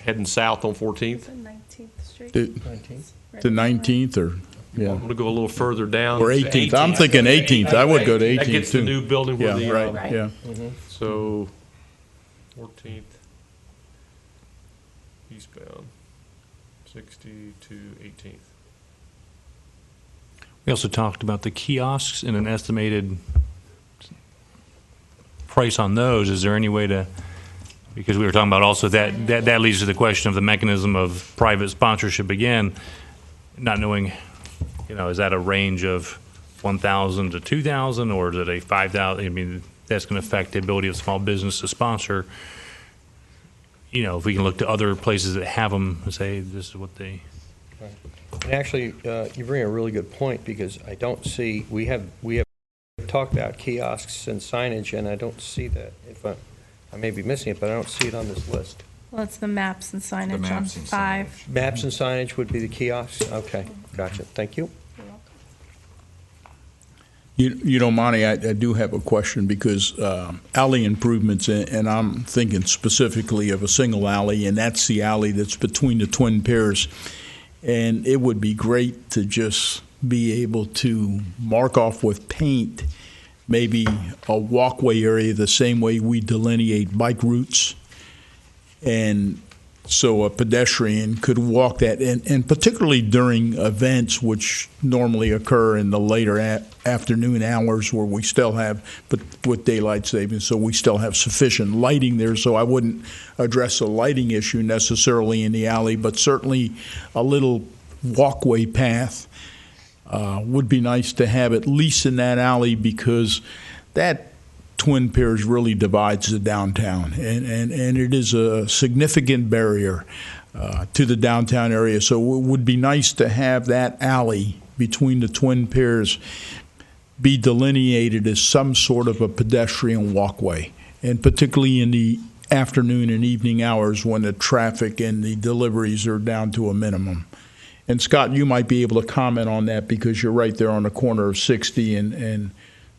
heading south on 14th. 19th Street. The 19th or I'm going to go a little further down. or to 18th. I'm thinking 18th. I would go to 18th That gets the too. new building where Yeah, the right. Right. Yeah. So 14th eastbound, 60 to 18th. We also talked about the kiosks and an estimated price on those. Is there any way to, because we were talking about also that leads to the question of the mechanism of private sponsorship again, not knowing, is that a range of 1,000 to 2,000, or is it a 5,000? I mean, that's going to affect the ability of small business to sponsor. If we can look to other places that have them and say, this is what they. And actually, you bring a really good point, because I don't see, we have talked about kiosks and signage, and I don't see that. If I may be missing it, but I don't see it on this list. Well, it's the maps and signage on maps and 5. Maps and signage would be the kiosks? Okay, gotcha. Thank you. You know, Monty, I do have a question because alley improvements, and I'm thinking specifically of a single alley, and that's the alley that's between the twin piers. And it would be great to just be able to mark off with paint maybe a walkway area the same way we delineate bike routes. And so a pedestrian could walk that, and particularly during events which normally occur in the later afternoon hours where we still have, but with daylight savings, so we still have sufficient lighting there. So I wouldn't address a lighting issue necessarily in the alley, but certainly a little walkway path would be nice to have at least in that alley, because that Twin Piers really divides the downtown, and it is a significant barrier to the downtown area. So it would be nice to have that alley between the Twin Piers be delineated as some sort of a pedestrian walkway, and particularly in the afternoon and evening hours when the traffic and the deliveries are down to a minimum. And Scott, you might be able to comment on that because you're right there on the corner of 60 and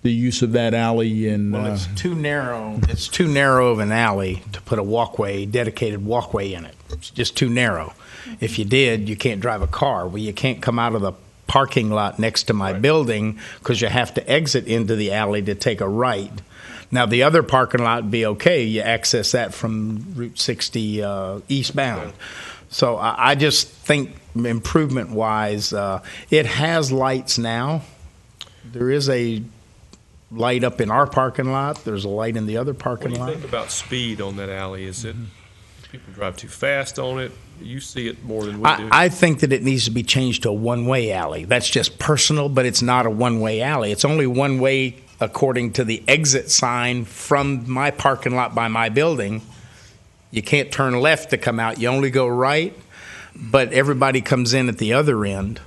the use of that alley. And well, it's too narrow. It's too narrow of an alley to put a walkway, dedicated walkway in it. It's just too narrow. If you did, you can't drive a car. Well, you can't come out of the parking lot next to my building because you have to exit into the alley to take a right. Now, the other parking lot would be okay. You access that from Route 60 eastbound. So I just think improvement-wise, it has lights now. There is a light up in our parking lot. There's a light in the other parking lot. What do you think about speed on that alley? Is it people drive too fast on it? You see it more than we do. I think that it needs to be changed to a one-way alley. That's just personal, but it's not a one-way alley. It's only one way according to the exit sign from my parking lot by my building. You can't turn left to come out. You only go right, but everybody comes in at the other end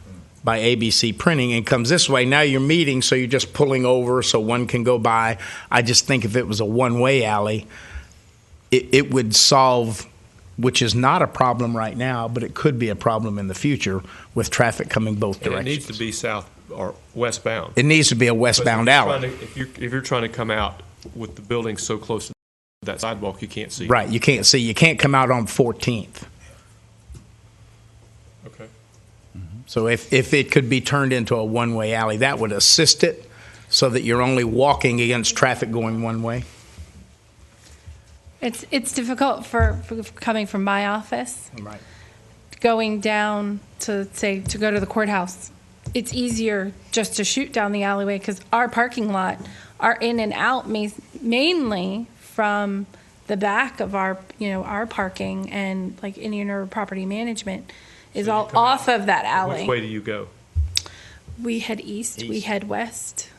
by ABC Printing and comes this way. Now you're meeting, so you're just pulling over so one can go by. I just think if it was a one-way alley, it would solve, which is not a problem right now, but it could be a problem in the future with traffic coming both directions. And it needs to be south or westbound. It needs to be a westbound alley. If you're trying to come out with the building so close to that sidewalk, you can't see. Right, you can't see. You can't come out on 14th. Okay. So if it could be turned into a one-way alley, that would assist it so that you're only walking against traffic going one way. It's difficult for coming from my office, Right. going down to go to the courthouse. It's easier just to shoot down the alleyway because our parking lot, our in and out mainly from the back of our parking, and like Indian River Property Management is all off of that alley. Which way do you go? We head east, we head west.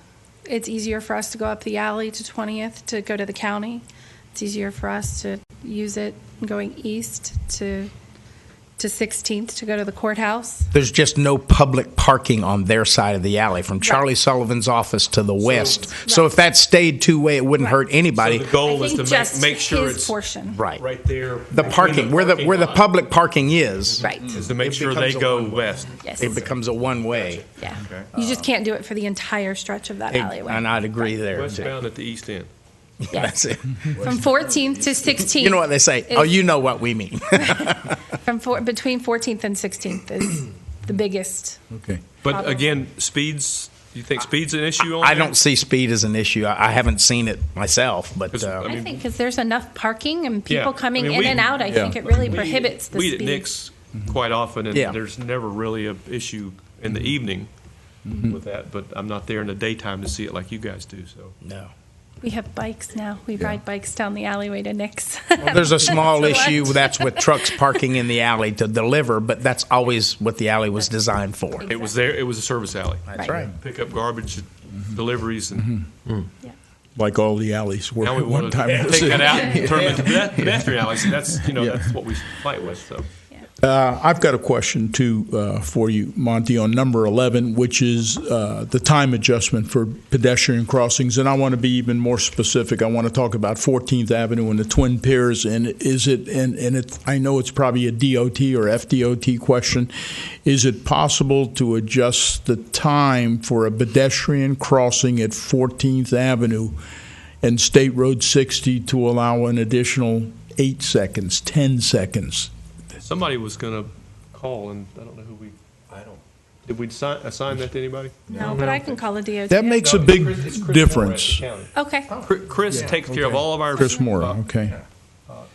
It's easier for us to go up the alley to 20th to go to the county. It's easier for us to use it going east to 16th to go to the courthouse. There's just no public parking on their side of the alley from Charlie Sullivan's office to the west. So if that stayed two-way, it wouldn't hurt anybody. So the goal is to just make sure his it's portion. right there. The parking, where the public parking is, Right. Is to make It sure they becomes a go one-way. west. Yes. it becomes a one-way. Yeah. You just can't do it for the entire stretch of that alleyway. And I'd agree there. too. Westbound at the east end. That's it. From 14th to 16th. You know what they say? Oh, you know what we mean. Between 14th and 16th is the biggest. Okay. But Problem. again, speeds. You think speed's an issue on I there? don't see speed as an issue. I haven't seen it myself, but 'Cause, I I mean, think because there's enough parking and people Yeah. coming I mean, in we- and out, I think it really prohibits the we speed. at Nick's quite often, and Yeah. there's never really a issue in the evening with that. But I'm not there in the daytime to see it like you guys do. So no. We have bikes now. We ride bikes down the alleyway to Nick's. There's a small That's issue lunch. that's with trucks parking in the alley to deliver, but that's always what the alley was designed for. it was there. It was a service alley. That's Right. right. Pick up garbage, deliveries, and Like all the alleys were now we at one want to time in the take city. that out and turn it into pedestrian alleys. And that's that's what we fight with. So I've got a question too for you, Monty, on number 11, which is the time adjustment for pedestrian crossings. And I want to be even more specific. I want to talk about 14th Avenue and the Twin Piers. And is it? And it, I know it's probably a DOT or FDOT question. Is it possible to adjust the time for a pedestrian crossing at 14th Avenue and State Road 60 to allow an additional 8 seconds, 10 seconds? Somebody was going to call, and I don't know who did we assign that to anybody? No, but I can call a DOT. That makes a big difference. Okay. Chris takes care of all of our. Chris Moore, okay.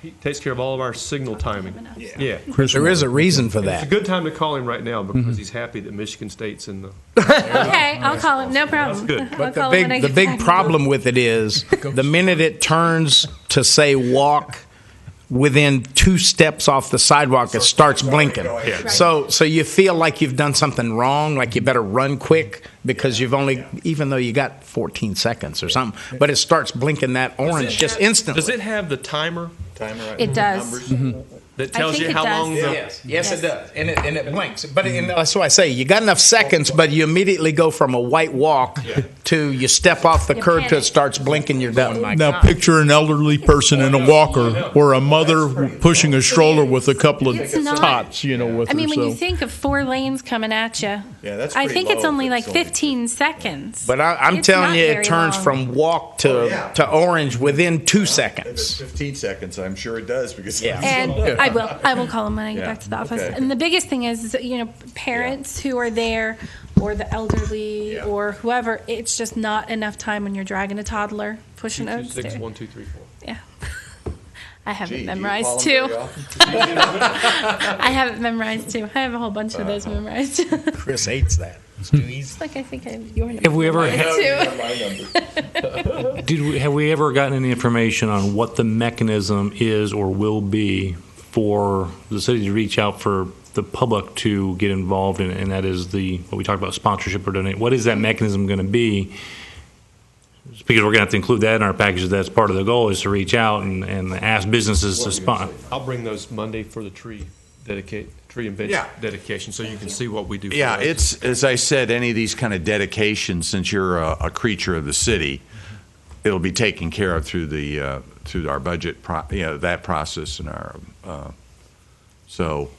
He takes care of all of our signal timing. Yeah. Chris There Moore. is a reason for It's a that. good time to call him right now because he's happy that Michigan State's in the. Okay, I'll call him. No problem. That's good. I'll But call him when I the get big back. problem with it is the minute it turns to say walk within 2 steps off the sidewalk, it starts blinking. So you feel like you've done something wrong, like you better run quick because you've only, even though you got 14 seconds or something, but it starts blinking that orange just instantly. Does it have the timer? It does. That tells think you it how does. long the. Yes, it does, and it blinks. But that's what I say. You got enough seconds, but you immediately go from a white walk to you step off the You curb to it panic. starts blinking. You're going, my Now God. picture an elderly person in a walker or a mother pushing a stroller with a couple of It's not- tots, with I mean, her. when you So think of 4 lanes coming at you, that's I pretty think it's low only if like it's only 15 seconds. But I'm It's telling not you, it very turns long. from walk to orange within 2 seconds. 15 seconds, I'm sure it does because. Yeah. And I will call him when I get back to the office. okay. And the biggest thing is, parents who are there, or the elderly, or whoever. It's just not enough time when you're dragging a toddler, pushing 2, 2, upstairs. 6, 1, 2, 3, 4. Yeah. I have Gee, it do you memorized call them too. very often? I have it memorized too. I have a whole bunch of those memorized. Chris hates that. It's too easy. Like I think I have your number. Have we ever memorized, too. have we ever gotten any information on what the mechanism is or will be for the city to reach out for the public to get involved in, and that is what we talked about, sponsorship or donate? What is that mechanism going to be? Because we're going to have to include that in our packages. That's part of the goal, is to reach out and ask businesses to sponsor. I'll bring those Monday for the tree and bench dedication, so you can see what we do. Yeah, for those. it's, as I said, any of these kind of dedications, since you're a creature of the city, it'll be taken care of through our budget, that process and our, so,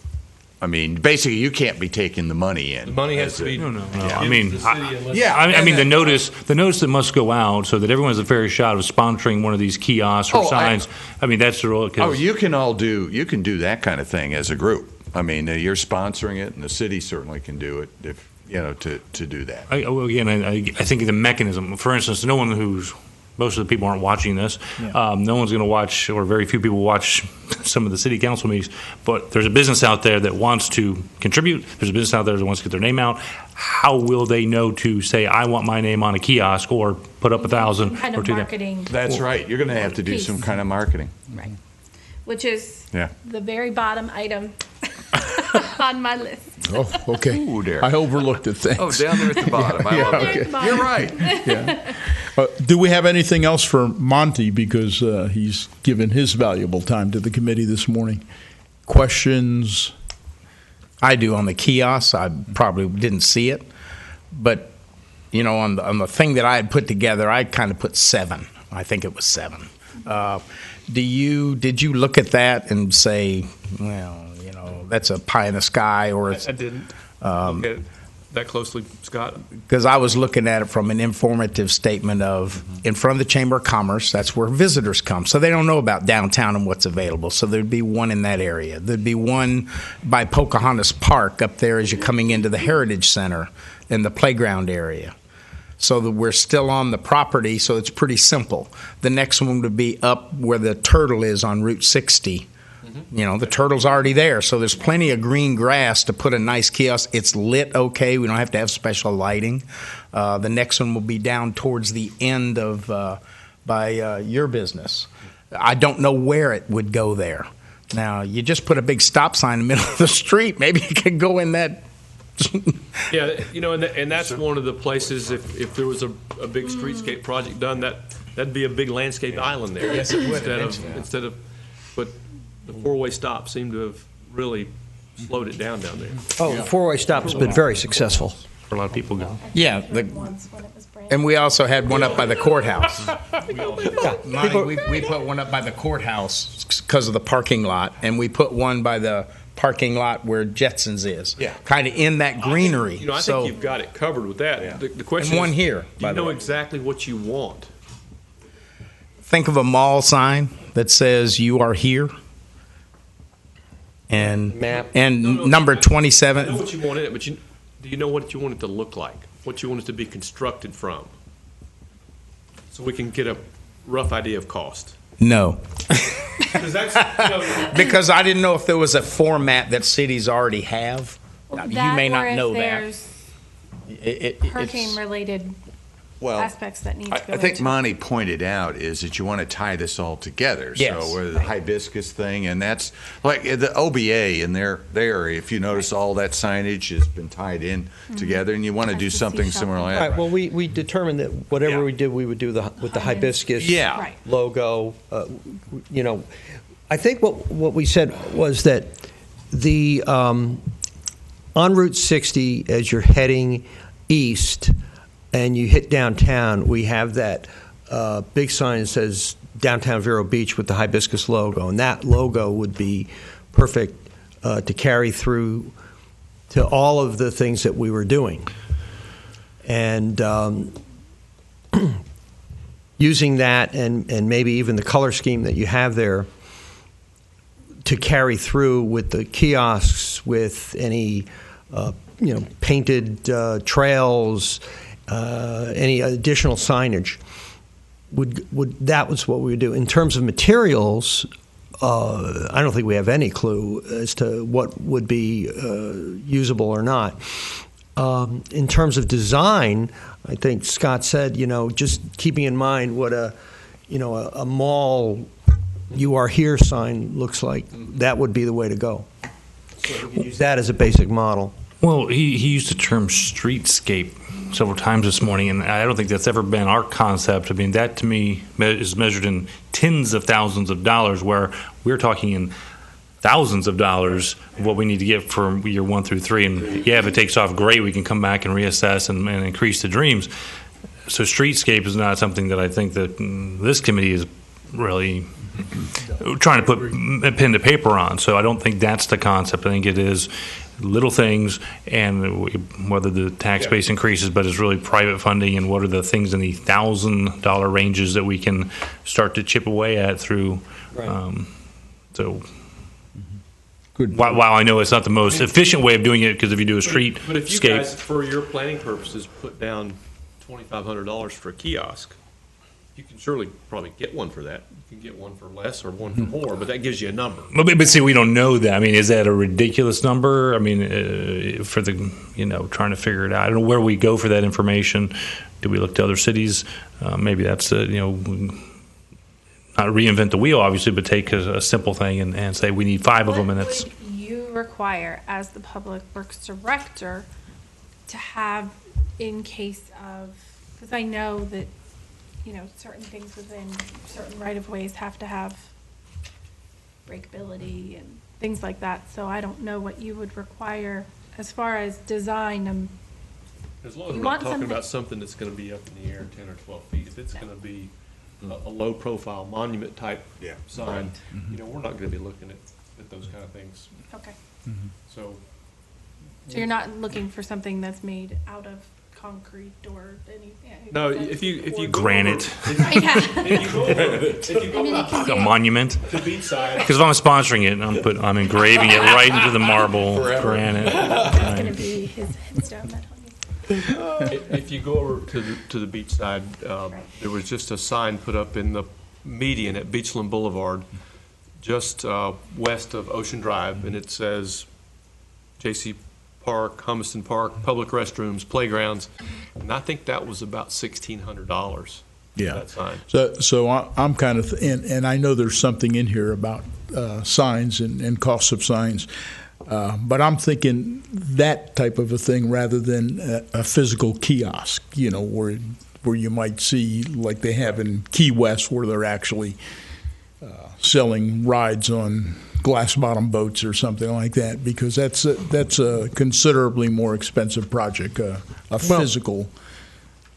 I mean, basically, you can't be taking the money in. The money has to be. No. given I mean, to the city unless- I mean, the notice that must go out so that everyone has a fair shot of sponsoring one of these kiosks or signs. I mean, that's the rule. You can do that kind of thing as a group. I mean, you're sponsoring it, and the city certainly can do it if, to do that. I think the mechanism, for instance, most of the people aren't watching this. No one's going to watch, or very few people watch some of the city council meetings. But there's a business out there that wants to contribute. There's a business out there that wants to get their name out. How will they know to say, I want my name on a kiosk, or put up 1,000 Kind or of 2,000? marketing. That's right. You're going to have to do some kind of marketing. Right. Which is Yeah. the very bottom item on my list. Oh, okay. Ooh, there. I overlooked it. Thanks. Oh, down there at the bottom. I love it. Okay. You're right. Do we have anything else for Monty, because he's given his valuable time to the committee this morning? Questions? I do on the kiosk. I probably didn't see it, but on the thing that I had put together, I kind of put 7. I think it was 7. Did you look at that and say, well, that's a pie in the sky, or it's? I didn't look at it that closely, Scott. Because I was looking at it from an informative statement of in front of the Chamber of Commerce. That's where visitors come, so they don't know about downtown and what's available. So there'd be one in that area. There'd be one by Pocahontas Park up there as you're coming into the Heritage Center in the playground area. So that we're still on the property, so it's pretty simple. The next one would be up where the turtle is on Route 60. The turtle's already there, so there's plenty of green grass to put a nice kiosk. It's lit okay. We don't have to have special lighting. The next one will be down towards the end of by your business. I don't know where it would go there. Now, you just put a big stop sign in the middle of the street. Maybe it could go in that. Yeah, and that's one of the places, if there was a big streetscape project done, that'd be a big landscape island there. Yes, it would Instead of, but the 4-way stop seemed to have really slowed it down there. Oh, the four-way stop has been very successful. For a lot of people go. Yeah, and we also had one up by the courthouse. Monty, we put one up by the courthouse because of the parking lot, and we put one by the parking lot where Jetsons is. Yeah. Kind of in that greenery. I think you've got it covered with that. Yeah. The question And one is, here, do by you the know way. exactly what you want? Think of a mall sign that says "You are here," and Map. and number You know 27. what you want in it, but do you know what you want it to look like? What you want it to be constructed from? So we can get a rough idea of cost. No, 'Cause that's, because I didn't know if there was a format that cities already have. You may or not if know that. there's It's- hurricane-related Well, aspects that need to go I think into. Monty pointed out is that you want to tie this all together. Yes. So with the hibiscus thing, and that's like the OBA in their area. If you notice, all that signage has been tied in together, and you want to do That's the something seashell similar like All that. right, well, we determined that whatever Yeah. we did, we would do with the hibiscus Yeah. Right. logo. I think what we said was that the on Route 60, as you're heading east and you hit downtown, we have that big sign that says Downtown Vero Beach with the hibiscus logo, and that logo would be perfect to carry through to all of the things that we were doing. And using that and maybe even the color scheme that you have there to carry through with the kiosks, with any painted trails, any additional signage. That was what we would do. In terms of materials, I don't think we have any clue as to what would be usable or not. In terms of design, I think Scott said, just keeping in mind what a mall "You are here" sign looks like, that would be the way to go. So we can use that as a basic model. Well, he used the term streetscape several times this morning, and I don't think that's ever been our concept. I mean, that to me is measured in tens of thousands of dollars, where we're talking in thousands of dollars of what we need to get for year 1 through 3. And yeah, if it takes off, great, we can come back and reassess and increase the dreams. So streetscape is not something that I think that this committee is really trying to put a pen to paper on. So I don't think that's the concept. I think it is little things, and whether the tax base increases, but it's really private funding, and what are the things in the $1,000 ranges that we can start to chip away at through. Right. So Good. while I know it's not the most efficient way of doing it, because if you do a street But if you scape, guys, for your planning purposes, put down $2,500 for a kiosk, you can surely probably get one for that. You can get one for less or one for more, but that gives you a number. but see, we don't know that. I mean, is that a ridiculous number? I mean, for the, trying to figure it out. I don't know where we go for that information. Do we look to other cities? Maybe that's, not reinvent the wheel, obviously, but take a simple thing and say we need 5 of them, and it's. What would you require as the Public Works Director to have in case of, because I know that, certain things within certain right-of-ways have to have breakability and things like that, so I don't know what you would require as far as design. As long as You we're not want talking something- about something that's going to be up in the air 10 or 12 feet, if it's going to be a low-profile monument-type sign, we're not going to be looking at those kind of things. Okay. So So you're not looking for something that's made out of concrete or anything? no, if you go Granite. over, if you go over A monument. to Beachside, Because if I'm sponsoring it, I'm engraving it right into the marble granite. It's going to be his headstone that if you go over to the beachside, there was just a sign put up in the median at Beachland Boulevard, just west of Ocean Drive, and it says J.C. Park, Humiston Park, public restrooms, playgrounds, and I think that was about $1,600. Yeah. That sign. So I'm kind of, and I know there's something in here about signs and costs of signs, but I'm thinking that type of a thing rather than a physical kiosk, where you might see, like they have in Key West, where they're actually selling rides on glass bottom boats or something like that, because that's a considerably more expensive project, physical.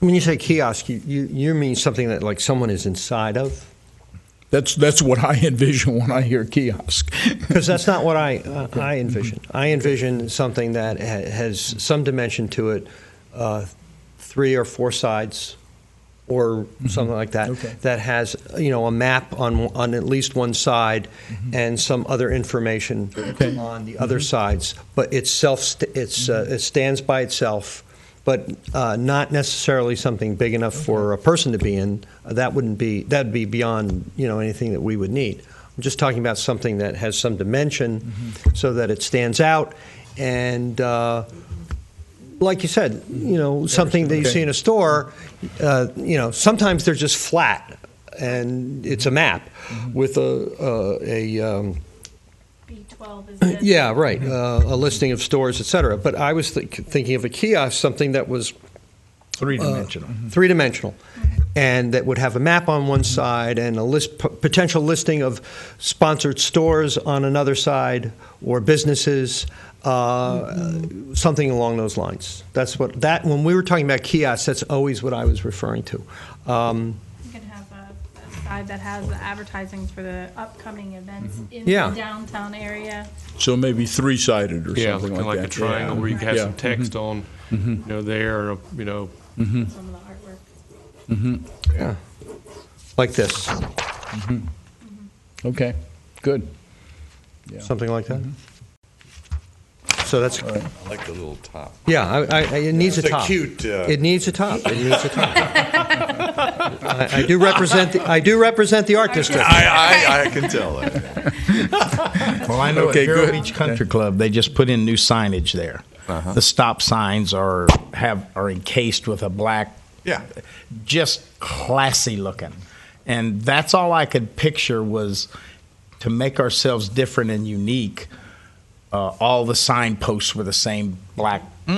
When you say kiosk, you mean something that like someone is inside of? That's what I envision when I hear kiosk. Because that's not what I envision. I envision something that has some dimension to it, 3 or 4 sides, or something like that. Okay. That has a map on at least one side, and some other information on the other sides. But it stands by itself. But not necessarily something big enough for a person to be in. That'd be beyond anything that we would need. I'm just talking about something that has some dimension, so that it stands out, and like you said, something that you see in a store. Sometimes they're just flat, and it's a map with a B12 is it? yeah, right. A listing of stores, et cetera. But I was thinking of a kiosk, something that was Three-dimensional. three-dimensional, and that would have a map on one side and a potential listing of sponsored stores on another side, or businesses, something along those lines. When we were talking about kiosks, that's always what I was referring to. You can have a side that has the advertising for the upcoming events in Yeah. the downtown area. So maybe 3-sided or Yeah, something looking like that. a triangle where you can have some text on, there, Some of the artwork. Yeah, like this, Okay, good. something like that. So that's I like the little top. yeah. It needs a It's a top. cute, It needs a top. It needs a top. I do represent the art district. I can tell that. Well, I know Okay, at Vero good. Beach Country Club, they just put in new signage there. The stop signs are encased with a black, Yeah. just classy looking. And that's all I could picture was to make ourselves different and unique. All the signposts were the same black. They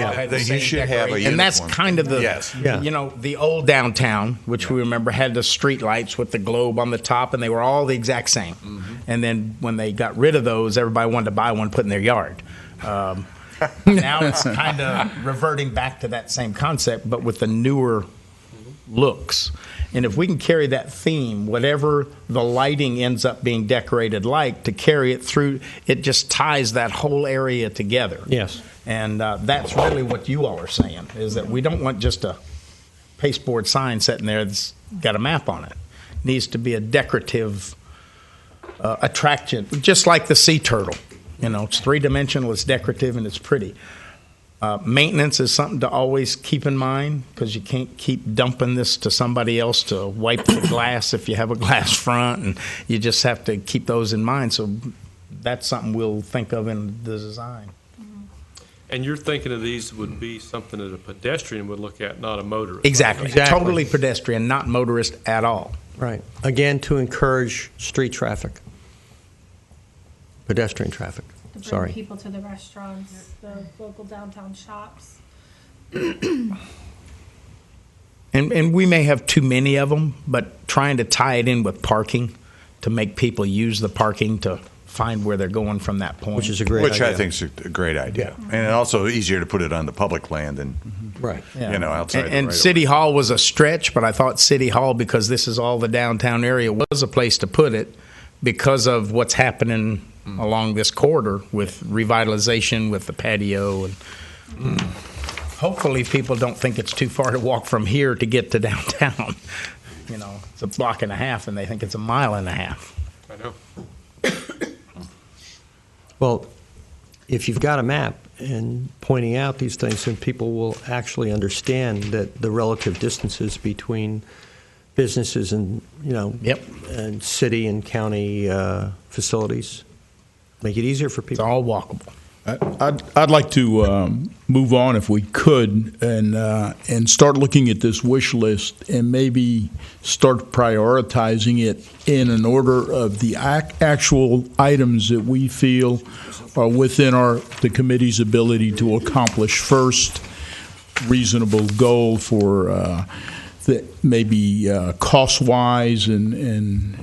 all had the You same should have a decoration. And that's uniform. kind of the, Yes. Yeah. the old downtown, which we remember had the street lights with the globe on the top, and they were all the exact same. And then when they got rid of those, everybody wanted to buy one, put in their yard. Now it's kind of reverting back to that same concept, but with the newer looks. And if we can carry that theme, whatever the lighting ends up being decorated like, to carry it through, it just ties that whole area together. Yes. And that's really what you all are saying, is that we don't want just a pasteboard sign sitting there that's got a map on it. It needs to be a decorative attraction, just like the sea turtle. It's three-dimensional, it's decorative, and it's pretty. Maintenance is something to always keep in mind, because you can't keep dumping this to somebody else to wipe the glass if you have a glass front, and you just have to keep those in mind. So that's something we'll think of in the design. And you're thinking of these would be something that a pedestrian would look at, not a motorist. Exactly. Exactly. Totally pedestrian, not motorist at all. Right. Again, to encourage street traffic, pedestrian traffic. To bring Sorry. people to the restaurants, the local downtown shops. And we may have too many of them, but trying to tie it in with parking to make people use the parking to find where they're going from that point. Which is a great Which idea. I think is a great idea. And also easier to put it on the public land than, Right. outside the And right-of-way. City Hall was a stretch, but I thought City Hall, because this is all the downtown area, was a place to put it because of what's happening along this corridor with revitalization, with the patio. And hopefully people don't think it's too far to walk from here to get to downtown. It's a block and a half, and they think it's a mile and a half. I know. Well, if you've got a map and pointing out these things, then people will actually understand that the relative distances between businesses and, Yep. and city and county facilities. Make it easier for It's people. all walkable. I'd like to move on, if we could, and start looking at this wish list and maybe start prioritizing it in an order of the actual items that we feel are within the committee's ability to accomplish first. Reasonable goal for maybe cost-wise and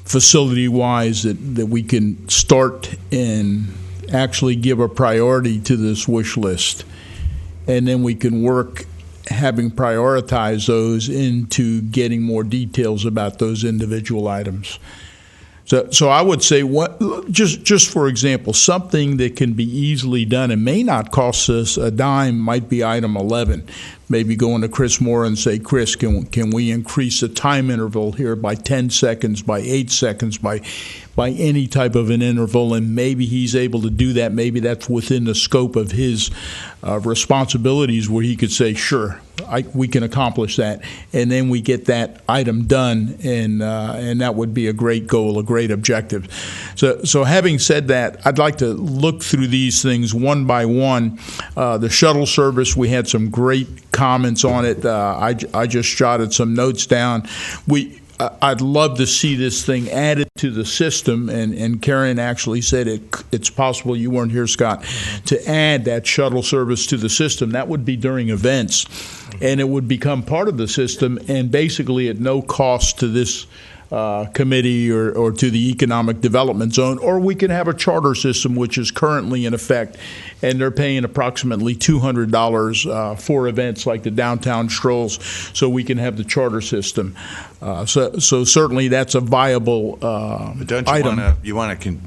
facility-wise that we can start and actually give a priority to this wish list. And then we can work having prioritized those into getting more details about those individual items. So I would say, just for example, something that can be easily done and may not cost us a dime might be item 11. Maybe going to Chris Moore and say, Chris, can we increase the time interval here by 10 seconds, by 8 seconds, by any type of an interval? And maybe he's able to do that. Maybe that's within the scope of his responsibilities, where he could say, sure, we can accomplish that. And then we get that item done, and that would be a great goal, a great objective. So having said that, I'd like to look through these things one by one. The shuttle service, we had some great comments on it. I just jotted some notes down. I'd love to see this thing added to the system, and Karen actually said it's possible, you weren't here, Scott, to add that shuttle service to the system. That would be during events, and it would become part of the system, and basically at no cost to this committee or to the economic development zone. Or we can have a charter system, which is currently in effect, and they're paying approximately $200 for events like the downtown strolls, so we can have the charter system. So certainly that's a viable but don't item. You want to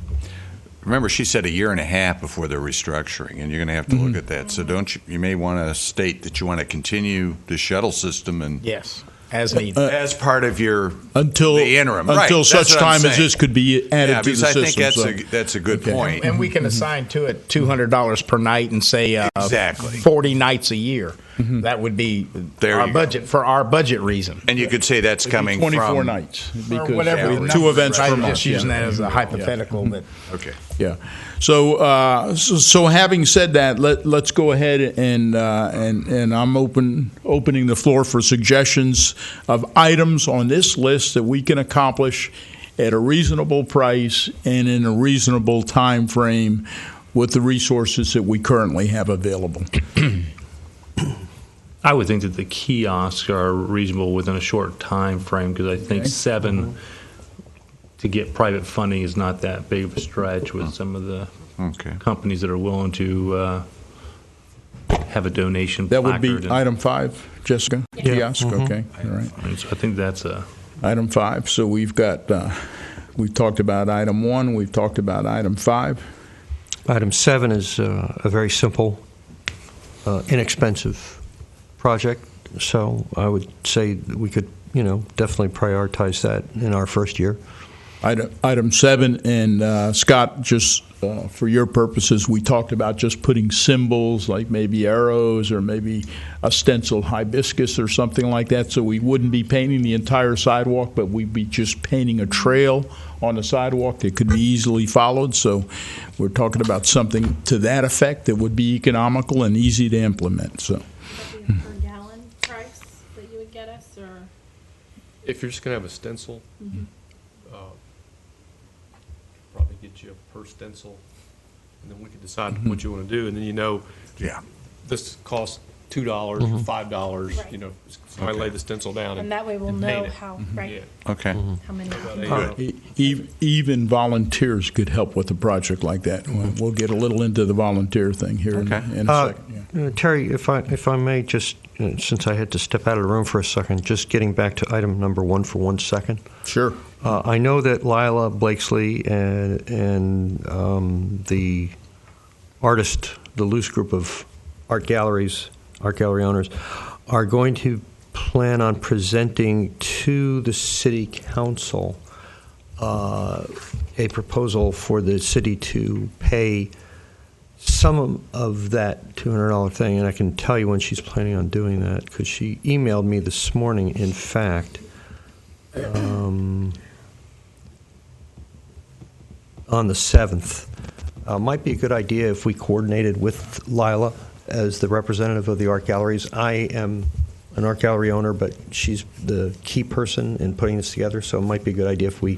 remember, she said a year and a half before they're restructuring, and you're going to have to look at that. So you may want to state that you want to continue the shuttle system and Yes, as needed. as part of your until the interim, until right, such that's what I'm time as saying. this could be added to the system. I think that's a good point. And we can assign to it $200 per night and say Exactly. 40 nights a year. That would be There our you go. budget for our budget reason. And you could say that's coming 24 from nights, Or because whatever. Yeah, two events per I'm month. just using yeah. that as a hypothetical. But Okay. Yeah. So having said that, let's go ahead and I'm opening the floor for suggestions of items on this list that we can accomplish at a reasonable price and in a reasonable time frame with the resources that we currently have available. I would think that the kiosks are reasonable within a short time frame, because I think 7 to get private funding is not that big of a stretch with some of the companies that are willing to have a donation That would be placard and- item 5, Jessica? Kiosk, okay, all right. So I think that's a Item 5. So we've talked about item 1, we've talked about item 5. Item 7 is a very simple, inexpensive project, so I would say that we could, definitely prioritize that in our first year. Item 7, and Scott, just for your purposes, we talked about just putting symbols like maybe arrows or maybe a stenciled hibiscus or something like that, so we wouldn't be painting the entire sidewalk, but we'd be just painting a trail on the sidewalk that could be easily followed. So we're talking about something to that effect that would be economical and easy to implement. So. Would that be a per gallon price that you would get us, or? If you're just going to have a stencil, probably get you a per stencil, and then we can decide what you want to do, and then Yeah. this costs $2 or $5. Right. Somebody lay the stencil down, And that way we'll and know paint it. how, Yeah. right, Okay. how many. Even volunteers could help with a project like that. We'll get a little into the volunteer thing here in a second. Yeah. Terry, if I may, just since I had to step out of the room for a second, just getting back to item number 1 for 1 second. Sure. I know that Lila Blakesley and the artist, the loose group of art gallery owners, are going to plan on presenting to the city council a proposal for the city to pay some of that $200 thing, and I can tell you when she's planning on doing that, because she emailed me this morning, in fact, on the 7th. Might be a good idea if we coordinated with Lila as the representative of the art galleries. I am an art gallery owner, but she's the key person in putting this together, so it might be a good idea if we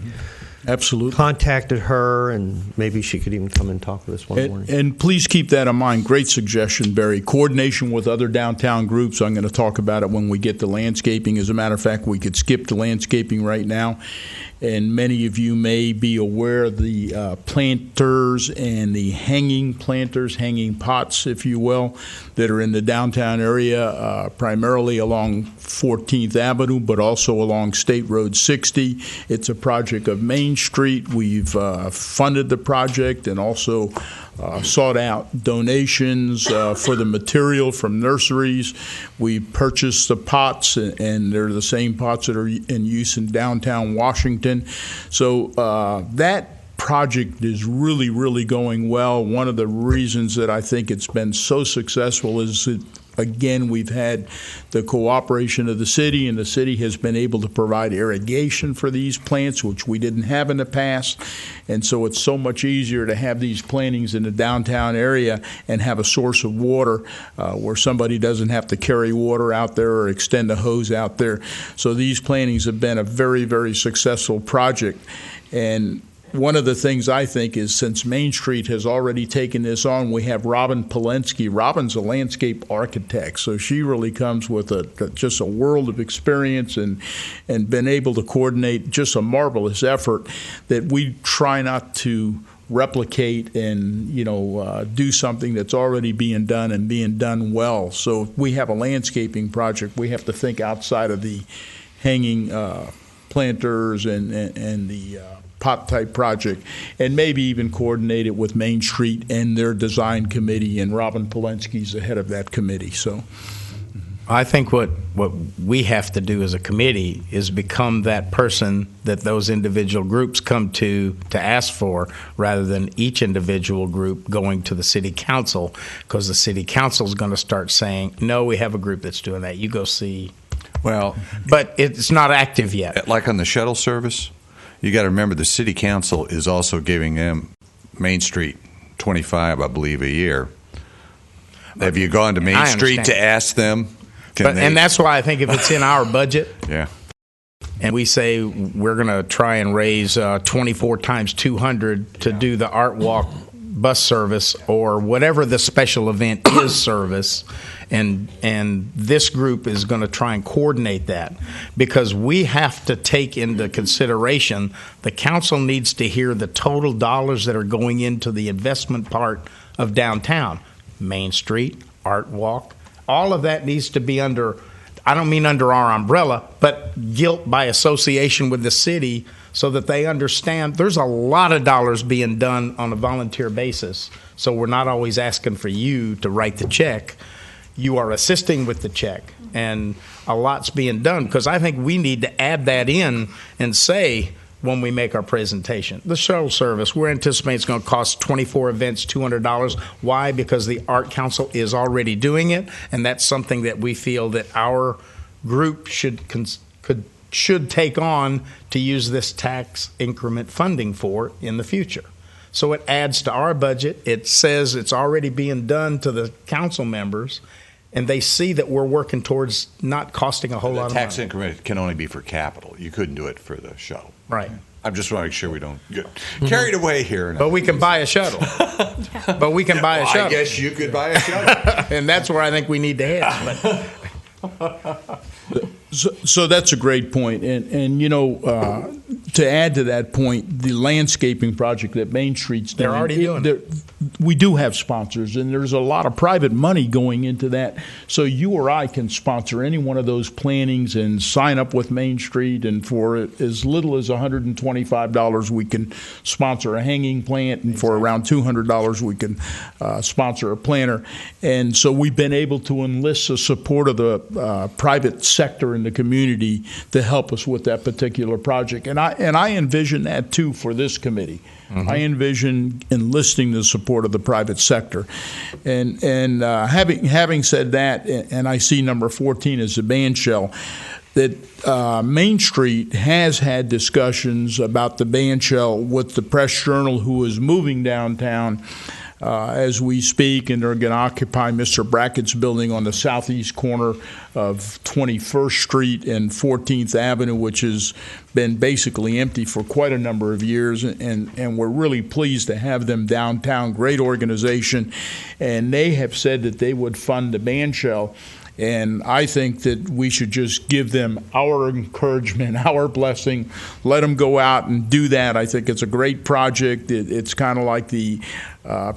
Absolutely. contacted her, and maybe she could even come and talk with us one morning. And please keep that in mind. Great suggestion, Barry. Coordination with other downtown groups. I'm going to talk about it when we get to landscaping. As a matter of fact, we could skip to landscaping right now and many of you may be aware of the planters and the hanging pots, if you will, that are in the downtown area, primarily along 14th Avenue, but also along State Road 60. It's a project of Main Street. We've funded the project and also sought out donations for the material from nurseries. We purchased the pots, and they're the same pots that are in use in downtown Washington. So that project is really, really going well. One of the reasons that I think it's been so successful is that, again, we've had the cooperation of the city, and the city has been able to provide irrigation for these plants, which we didn't have in the past. And so it's so much easier to have these plantings in the downtown area and have a source of water where somebody doesn't have to carry water out there or extend a hose out there. So these plantings have been a very, very successful project. And one of the things I think is, since Main Street has already taken this on, we have Robin Polensky. Robin's a landscape architect, so she really comes with just a world of experience and been able to coordinate just a marvelous effort that we try not to replicate and do something that's already being done and being done well. So if we have a landscaping project, we have to think outside of the hanging planters and the pot type project, and maybe even coordinate it with Main Street and their design committee, and Robin Polensky's the head of that committee. So I think what we have to do as a committee is become that person that those individual groups come to ask for, rather than each individual group going to the city council, because the city council is going to start saying, no, we have a group that's doing that. You go see. Well, but it's not active yet. Like on the shuttle service, you got to remember the city council is also giving them Main Street $25, I believe, a year. Have you gone to Main Street to ask them? And that's why I think if it's in our budget, yeah, and we say we're going to try and raise 24 times 200 to do the Art Walk bus service or whatever the special event is service, and this group is going to try and coordinate that, because we have to take into consideration the council needs to hear the total dollars that are going into the investment part of downtown. Main Street, Art Walk, all of that needs to be under, I don't mean under our umbrella, but guilt by association with the city, so that they understand there's a lot of dollars being done on a volunteer basis. So we're not always asking for you to write the check. You are assisting with the check, and a lot's being done, because I think we need to add that in and say, when we make our presentation, the shuttle service, we're anticipating it's going to cost 24 events $200. Why? Because the Art Council is already doing it, and that's something that we feel that our group should take on to use this tax increment funding for in the future. So it adds to our budget. It says it's already being done to the council members, and they see that we're working towards not costing a whole lot of money. The tax increment can only be for capital. You couldn't do it for the shuttle. Right. I just want to make sure we don't get carried away here. But we can buy a shuttle. But we can buy a shuttle. I guess you could buy a shuttle. And that's where I think we need to head. So that's a great point. And to add to that point, the landscaping project that Main Street's done, they're already doing it. We do have sponsors, and there's a lot of private money going into that. So you or I can sponsor any one of those plantings and sign up with Main Street, and for as little as $125, we can sponsor a hanging plant, and for around $200, we can sponsor a planter. And so we've been able to enlist the support of the private sector in the community to help us with that particular project. And I envision that too for this committee. Mm-hmm. I envision enlisting the support of the private sector. And having said that, and I see number 14 as the band shell, that Main Street has had discussions about the band shell with the Press Journal, who is moving downtown as we speak, and they're going to occupy Mr. Brackett's building on the southeast corner of 21st Street and 14th Avenue, which has been basically empty for quite a number of years, and we're really pleased to have them downtown. Great organization, and they have said that they would fund the band shell. And I think that we should just give them our encouragement, our blessing, let them go out and do that. I think it's a great project. It's kind of like the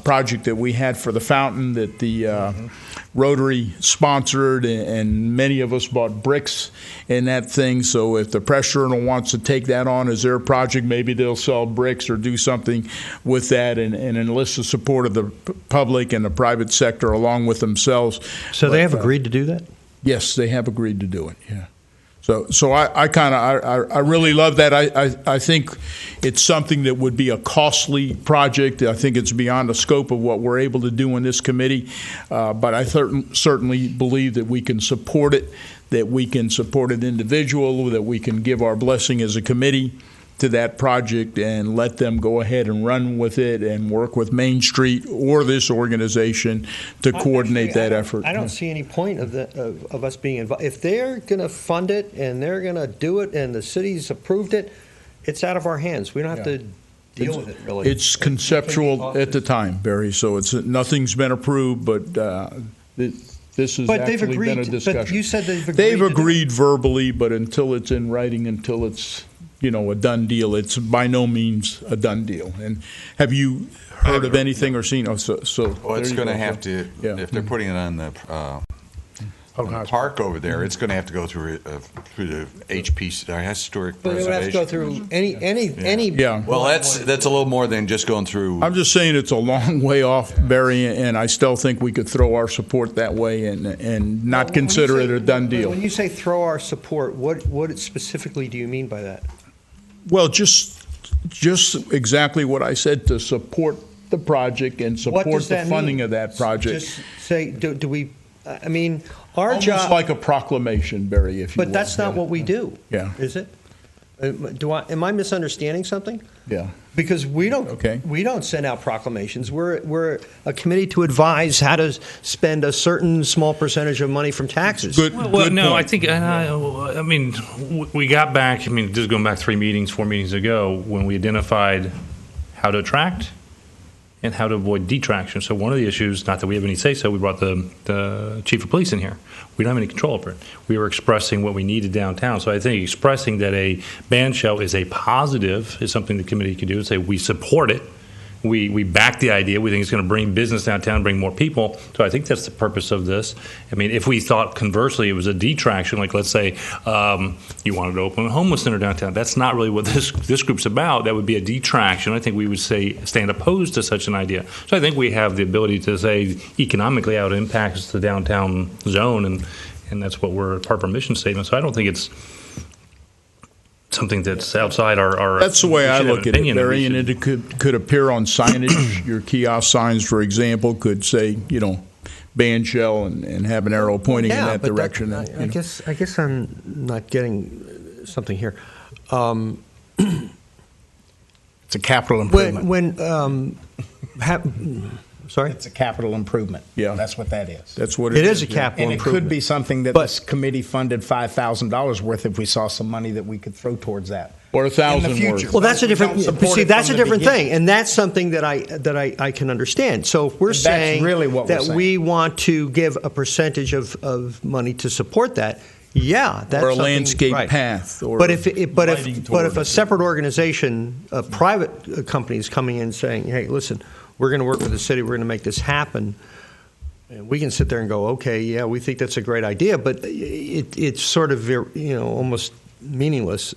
project that we had for the fountain that the Rotary sponsored, and many of us bought bricks in that thing. So if the press journal wants to take that on as their project, maybe they'll sell bricks or do something with that and enlist the support of the public and the private sector along with themselves. So they have agreed to do that? Yes, they have agreed to do it, yeah. So I really love that. I think it's something that would be a costly project. I think it's beyond the scope of what we're able to do in this committee. But I certainly believe that we can support it, that we can support an individual, that we can give our blessing as a committee to that project and let them go ahead and run with it and work with Main Street or this organization to coordinate that effort. I don't see any point of us being involved. If they're going to fund it and they're going to do it and the city's approved it, it's out of our hands. We don't have to deal with it, really. It's conceptual at the time, Barry, so nothing's been approved, but this has actually been a discussion. But you said they've agreed. They've agreed verbally, but until it's in writing, until it's a done deal, it's by no means a done deal. And have you heard of anything or seen? Well, it's going to have to, if they're putting it on the park over there, it's going to have to go through the HPC, Historic But it would have to go through any. Yeah. Well, that's a little more than just going through. I'm just saying it's a long way off, Barry, and I still think we could throw our support that way and not consider it a done deal. When you say throw our support, what specifically do you mean by that? Well, just exactly what I said, to support the project and support the funding of that project. Just say, do we? I mean, our Almost job, like a proclamation, Barry, if you will. but that's not what we do. Yeah. Is it? Am I misunderstanding something? Yeah. Because we don't send out proclamations. We're a committee to advise how to spend a certain small percentage of money from taxes. Good No, point. I think, I mean, we got back, this is going back 4 meetings ago, when we identified how to attract and how to avoid detraction. So one of the issues, not that we have any say-so, we brought the chief of police in here. We don't have any control over it. We were expressing what we needed downtown. So I think expressing that a band shell is a positive is something the committee can do and say we support it. We back the idea. We think it's going to bring business downtown, bring more people. So I think that's the purpose of this. I mean, if we thought conversely it was a detraction, like let's say you wanted to open a homeless center downtown, that's not really what this group's about. That would be a detraction. I think we would say stand opposed to such an idea. So I think we have the ability to say economically how it impacts the downtown zone, and that's what we're part of our mission statement. So I don't think it's something that's outside our That's the way I look at it, Barry, and and it could appear on signage. Your kiosk signs, for example, could say, band shell and have an arrow pointing in that direction. I guess I'm not getting something here. It's a capital improvement. Sorry? It's a capital improvement. Yeah. That's what that is. That's what It is a capital And it improvement. could be something that But- this committee funded $5,000 worth if we saw some money that we could throw towards that. Or 1,000 In the worth. future. Well, that's a We don't different. support See, it that's a from the different beginning. thing, and that's something that I can understand. So if we're And that's saying really what we're that saying. we want to give a percentage of money to support that, yeah, that's Or a something- landscape right. path, or but if lighting toward a it. separate organization, a private company is coming in saying, hey, listen, we're going to work with the city, we're going to make this happen. And we can sit there and go, okay, yeah, we think that's a great idea, but it's sort of almost meaningless.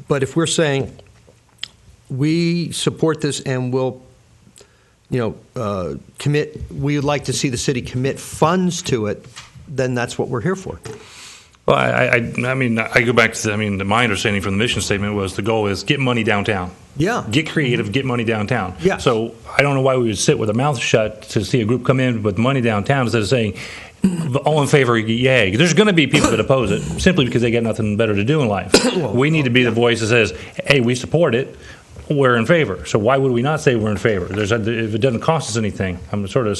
But if we're saying we support this and we'll commit, we would like to see the city commit funds to it, then that's what we're here for. Well, I mean, I go back to, my understanding from the mission statement was the goal is get money downtown. Yeah. Get creative, get money downtown. Yeah. So I don't know why we would sit with our mouth shut to see a group come in with money downtown instead of saying, all in favor, yay. There's going to be people that oppose it simply because they got nothing better to do in life. We need to be the voice that says, hey, we support it. We're in favor. So why would we not say we're in favor? If it doesn't cost us anything, I'm sort of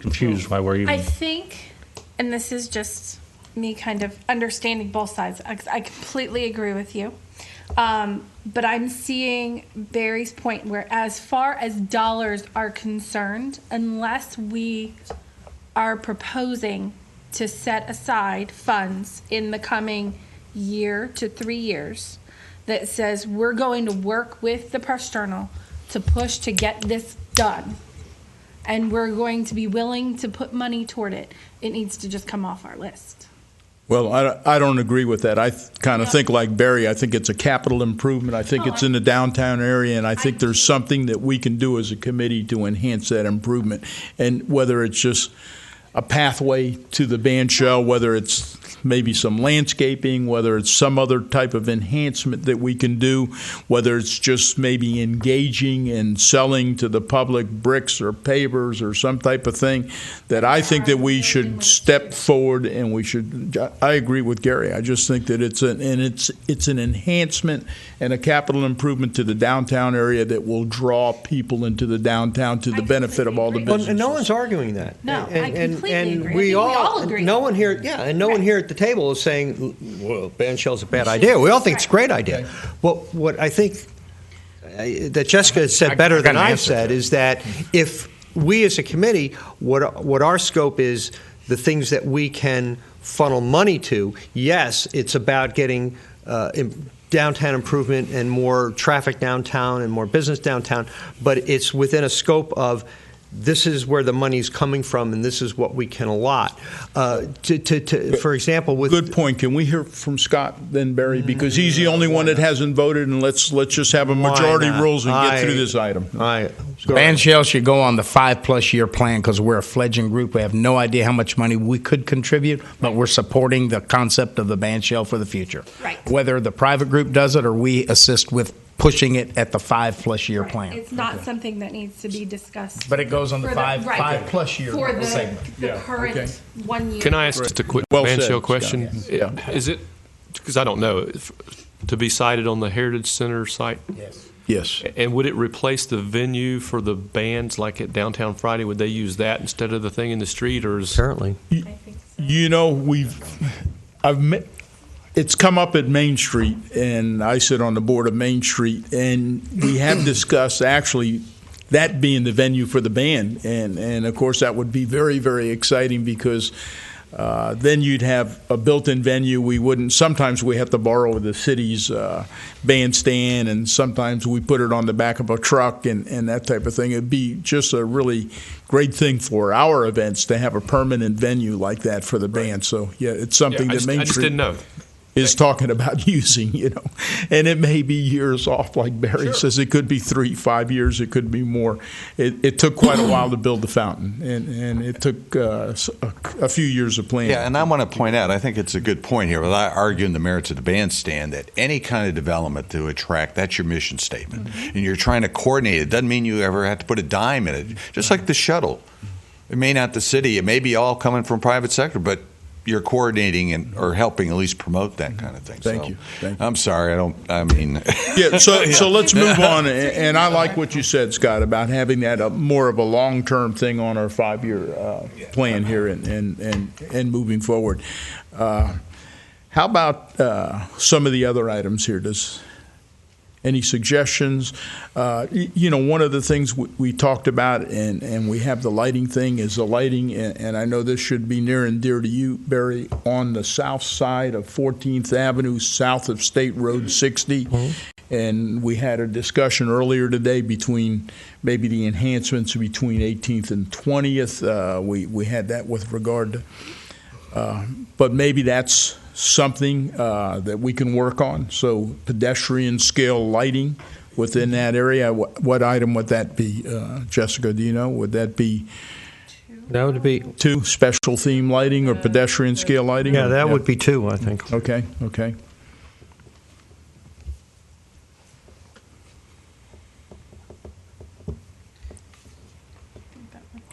confused why we're even. I think, and this is just me kind of understanding both sides. I completely agree with you. But I'm seeing Barry's point where as far as dollars are concerned, unless we are proposing to set aside funds in the coming year to 3 years that says we're going to work with the Press Journal to push to get this done. And we're going to be willing to put money toward it. It needs to just come off our list. Well, I don't agree with that. I kind of think like Barry. I think it's a capital improvement. I think it's in the downtown area, and I think there's something that we can do as a committee to enhance that improvement. And whether it's just a pathway to the band shell, whether it's maybe some landscaping, whether it's some other type of enhancement that we can do, whether it's just maybe engaging and selling to the public bricks or pavers or some type of thing, that I think that we should step forward and we should. I agree with Gary. I just think that it's an enhancement and a capital improvement to the downtown area that will draw people into the downtown to the benefit of all the businesses. And no one's arguing that. No, I completely agree. I think we we all agree. No one here, and no one here at the table is saying, well, band shell's a bad idea. We all think it's a great idea. Well, what I think that Jessica said better than I said is that if we as a committee, what our scope is, the things that we can funnel money to, yes, it's about getting downtown improvement and more traffic downtown and more business downtown, but it's within a scope of this is where the money's coming from, and this is what we can allot. For example, with good point. Can we hear from Scott then, Barry? Because he's the only one that hasn't voted, and let's just have a majority rules and get through this item. Band shell should go on the 5+ year plan because we're a fledgling group. We have no idea how much money we could contribute, but we're supporting the concept of the band shell for the future. Right. Whether the private group does it or we assist with pushing it at the 5+ year plan. It's not something that needs to be discussed. But it goes on the for 5+ year for the, segment. the current 1 year. Can I ask just a quick band shell question? Is it, because I don't know, to be sited on the Heritage Center site? Yes. And would it replace the venue for the bands like at Downtown Friday? Would they use that instead of the thing in the street, or is apparently? I think so. You know, it's come up at Main Street, and I sit on the board of Main Street, and we have discussed actually that being the venue for the band, and of course that would be very, very exciting because then you'd have a built-in venue. Sometimes we have to borrow the city's bandstand, and sometimes we put it on the back of a truck and that type of thing. It'd be just a really great thing for our events to have a permanent venue like that for the band. So yeah, it's something that Main I just Street didn't know. is talking about using, and it may be years off, like Barry says. It could be 3-5 years. It could be more. It took quite a while to build the fountain, and it took a few years of planning. Yeah, and I want to point out, I think it's a good point here, without arguing the merits of the bandstand, that any kind of development to attract, that's your mission statement. And you're trying to coordinate it. Doesn't mean you ever have to put a dime in it. Just like the shuttle. It may not the city. It may be all coming from private sector, but you're coordinating or helping at least promote that kind of thing. Thank you. I'm sorry, Yeah, so let's move on. And I like what you said, Scott, about having that more of a long-term thing on our 5-year plan here and moving forward. How about some of the other items here? Any suggestions? One of the things we talked about, and we have the lighting thing, is the lighting, and I know this should be near and dear to you, Barry, on the south side of 14th Avenue, south of State Road 60. And we had a discussion earlier today between maybe the enhancements between 18th and 20th. We had that with regard to, but maybe that's something that we can work on. So pedestrian scale lighting within that area. What item would that be, Jessica? Do you know? Would that be? That would be 2 special theme lighting or pedestrian scale lighting? Yeah, that would be 2, I think. Okay.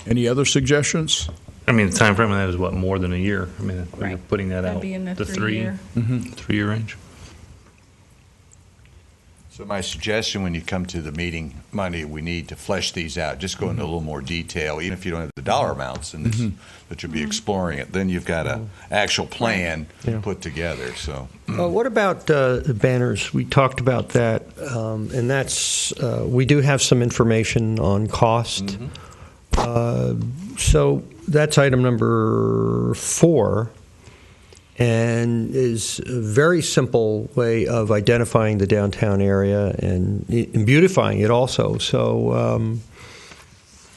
Any other suggestions? I mean, the time frame on that is what, more than a year? I mean, you're putting that That'd out, be in the 3-year range. So my suggestion when you come to the meeting Monday, we need to flesh these out, just go into a little more detail, even if you don't have the dollar amounts in this, that you'll be exploring it. Then you've got an actual plan put together. So, what about the banners? We talked about that, and that's we do have some information on cost. So that's item number 4, and is a very simple way of identifying the downtown area and beautifying it also. So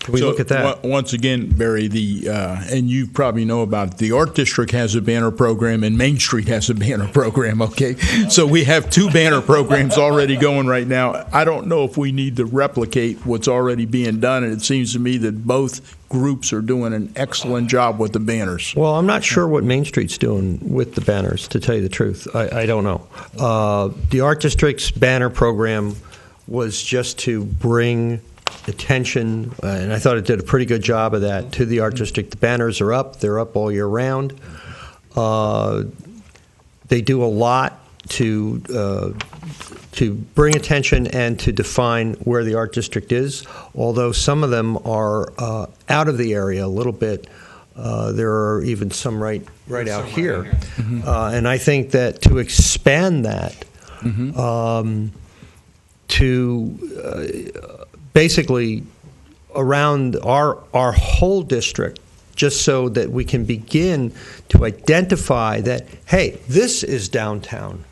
can we look at that? Once again, Barry, and you probably know about it, the Art District has a banner program and Main Street has a banner program, okay? So we have 2 banner programs already going right now. I don't know if we need to replicate what's already being done, and it seems to me that both groups are doing an excellent job with the banners. Well, I'm not sure what Main Street's doing with the banners, to tell you the truth. I don't know. The Art District's banner program was just to bring attention, and I thought it did a pretty good job of that, to the Art District. The banners are up. They're up all year round. They do a lot to bring attention and to define where the Art District is, although some of them are out of the area a little bit. There are even some right out here. And I think that to expand that to basically around our whole district, just so that we can begin to identify that, hey, this is downtown.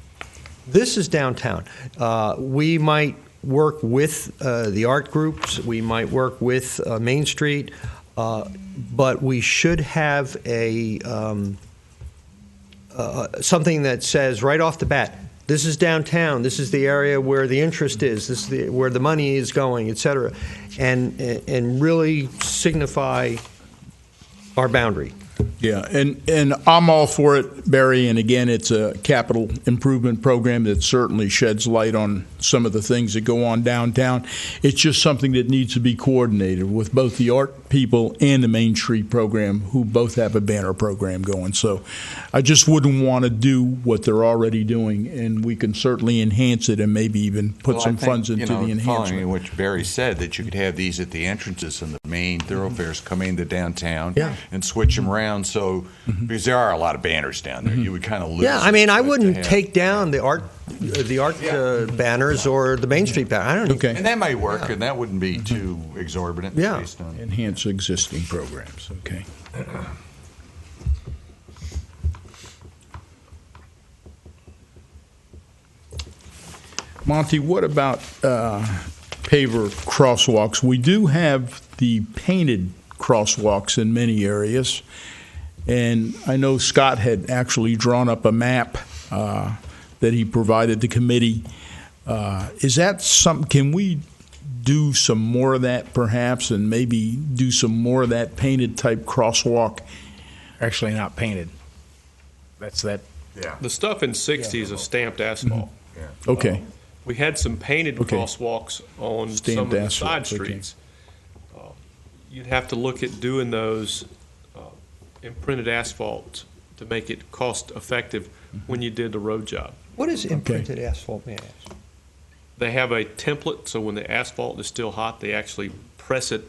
This is downtown. We might work with the art groups. We might work with Main Street. But we should have a something that says right off the bat, this is downtown. This is the area where the interest is. This is where the money is going, et cetera, and really signify our boundary. Yeah, and I'm all for it, Barry. And again, it's a capital improvement program that certainly sheds light on some of the things that go on downtown. It's just something that needs to be coordinated with both the art people and the Main Street program, who both have a banner program going. So I just wouldn't want to do what they're already doing, and we can certainly enhance it and maybe even put some funds into the enhancement. Following what Barry said, that you could have these at the entrances and the main thoroughfares coming to downtown and switch them around. So because there are a lot of banners down there, you would kind of lose. Yeah, I mean, I wouldn't take down the art banners or the Main Street banner. I don't know. Okay. And that might work, and that wouldn't be too exorbitant based on Enhance existing programs. Okay. Monty, what about paver crosswalks? We do have the painted crosswalks in many areas, and I know Scott had actually drawn up a map that he provided the committee. Is that something? Can we do some more of that, perhaps, and maybe do some more of that painted type crosswalk? Actually, not painted. That's that. Yeah. The stuff in 60 is a stamped asphalt. Okay. We had some painted crosswalks on some of the side streets. You'd have to look at doing those imprinted asphalt to make it cost effective when you did the road job. What is imprinted asphalt, may I ask? They have a template, so when the asphalt is still hot, they actually press it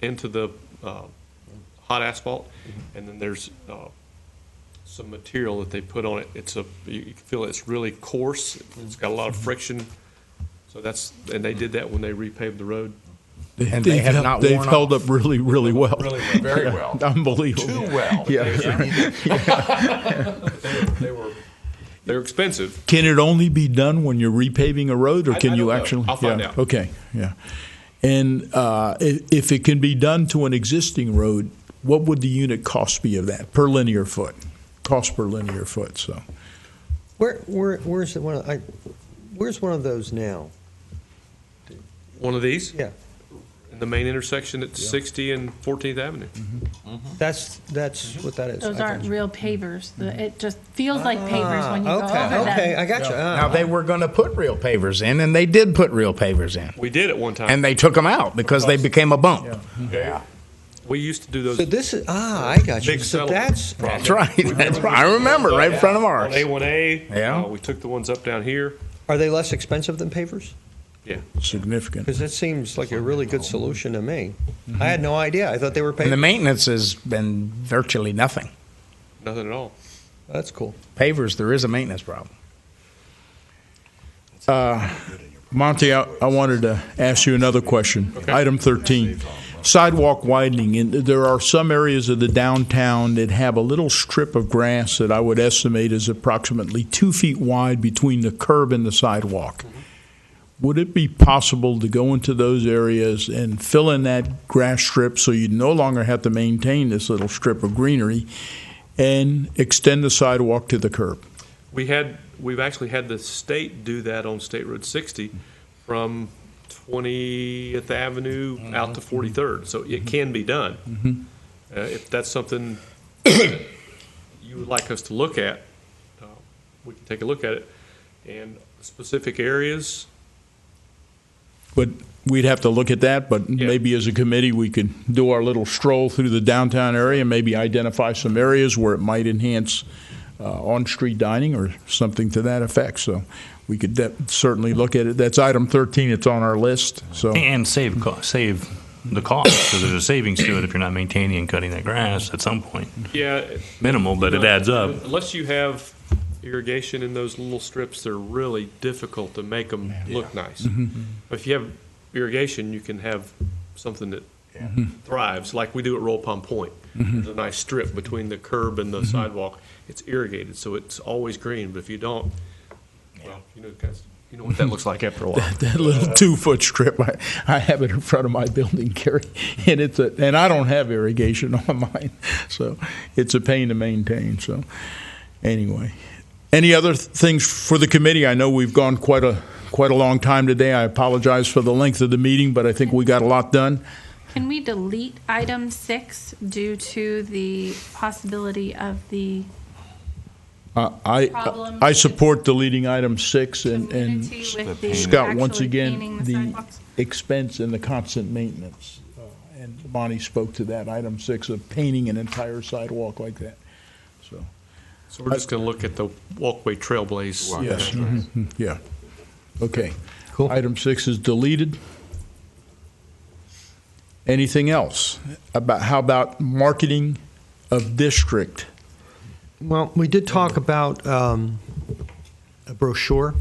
into the hot asphalt, and then there's some material that they put on it. You can feel it's really coarse. It's got a lot of friction. So and they did that when they repaved the road. And they have not They've held up really, really well. Very well. Unbelievable. Too well. They're expensive. Can it only be done when you're repaving a road, or can I you don't know. actually? I'll find out. Okay, yeah. And if it can be done to an existing road, what would the unit cost be of that per linear foot? Cost per linear foot. So, Where's one of those now? One of these? Yeah. In the main intersection at 60 and 14th Avenue. That's what that is. Those I aren't got you. real pavers. It just feels like pavers when you go over them. Okay, I got you. Now, they were going to put real pavers in, and they did put real pavers in. We did at one time. And they took them out because they became a bump. Yeah. We used to do those. So this is I got you. Big So settlements. That's right. That's right. I remember right in front of On ours. A1A, Yeah. we took the ones up down here. are they less expensive than pavers? Yeah. significant. Because that seems like a really good solution to me. I had no idea. I thought they were And the pavers. maintenance has been virtually nothing. Nothing at all. That's cool. Pavers, there is a maintenance problem. Monty, I wanted to ask you another question. Okay. Item 13. sidewalk widening, and there are some areas of the downtown that have a little strip of grass that I would estimate is approximately 2 feet wide between the curb and the sidewalk. Would it be possible to go into those areas and fill in that grass strip so you no longer have to maintain this little strip of greenery and extend the sidewalk to the curb? We've actually had the state do that on State Road 60 from 20th Avenue out to 43rd, so it can be done. If that's something you would like us to look at, we can take a look at it. And specific areas, But we'd have to look at that, but Yeah. maybe as a committee, we could do our little stroll through the downtown area and maybe identify some areas where it might enhance on-street dining or something to that effect. So we could certainly look at it. That's item 13. It's on our list. So And save the cost, so there's a savings to it if you're not maintaining and cutting that grass at some point. yeah. Minimal, but it adds up. Unless you have irrigation in those little strips, they're really difficult to make them look nice. But if you have irrigation, you can have something that thrives, like we do at Roll Pond Point. There's a nice strip between the curb and the sidewalk. It's irrigated, so it's always green. But if you don't, well, guys, you know what that looks like after a while. that little 2-foot strip, I have it in front of my building, Gary, and and I don't have irrigation on mine, so it's a pain to maintain. So anyway, any other things for the committee? I know we've gone quite a long time today. I apologize for the length of the meeting, but I think we got a lot done. Can we delete item 6 due to the possibility of the problem I support deleting item 6 and community with the Scott, once actually again, painting the the sidewalks? expense and the constant maintenance. And Bonnie spoke to that, item 6 of painting an entire sidewalk like that. So we're just going to look at the walkway trailblaze. Yes, yeah. Okay. Cool. Item 6 is deleted. Anything else? How about marketing of district? Well, we did talk about a brochure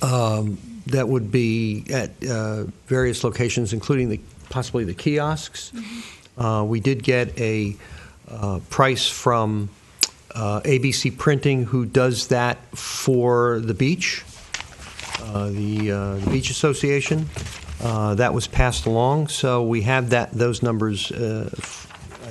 that would be at various locations, including possibly the kiosks. We did get a price from ABC Printing, who does that for the beach, the Beach Association. That was passed along, so we have those numbers. I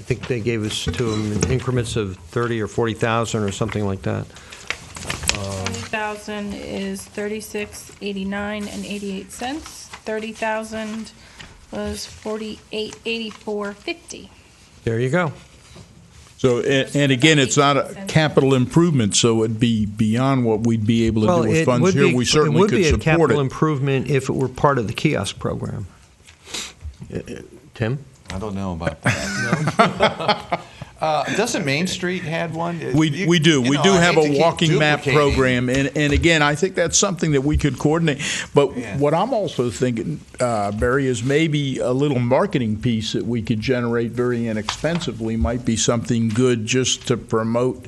think they gave us to them in increments of 30 or 40,000 or something like that. 20,000 is 36.89 and 88 cents. 30,000 was 48.84.50. There you go. So, and again, it's not a capital improvement, so it'd be beyond what we'd be able to do with funds here. We certainly could It would be a support capital it. improvement if it were part of the kiosk program. Tim? I don't know about that. Doesn't Main Street have one? We do. We do I have hate to a keep walking map duplicating. program, and again, I think that's something that we could coordinate. But what I'm also thinking, Barry, is maybe a little marketing piece that we could generate very inexpensively might be something good just to promote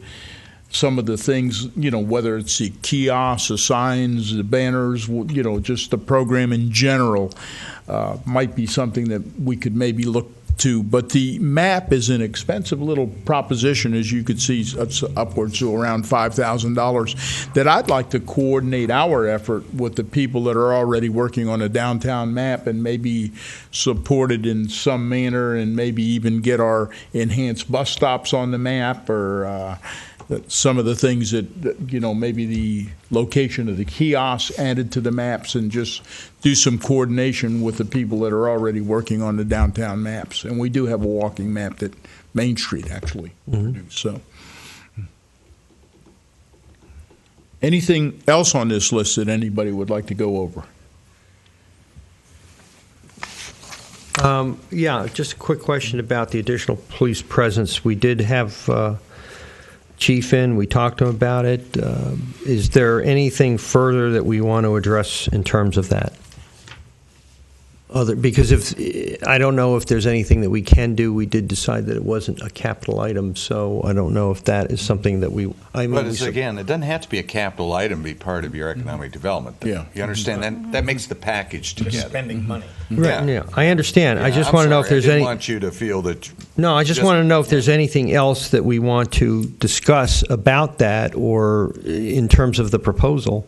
some of the things, whether it's the kiosks, the signs, the banners, just the program in general might be something that we could maybe look to. But the map is an expensive little proposition, as you could see, it's upwards to around $5,000, that I'd like to coordinate our effort with the people that are already working on a downtown map and maybe support it in some manner and maybe even get our enhanced bus stops on the map or some of the things that, maybe the location of the kiosks added to the maps and just do some coordination with the people that are already working on the downtown maps. And we do have a walking map that Main Street actually produced. So, anything else on this list that anybody would like to go over? Yeah, just a quick question about the additional police presence. We did have Chief in. We talked to him about it. Is there anything further that we want to address in terms of that? because if I don't know if there's anything that we can do. We did decide that it wasn't a capital item, so I don't know if that is something that we. But again, it doesn't have to be a capital item to be part of your economic development. Yeah. You understand that makes the package together. Spending money. Right, yeah, I understand. I Yeah, just I'm want to know sorry, if there's I didn't any. want you to feel that. No, I just want to know if there's anything else that we want to discuss about that, or in terms of the proposal.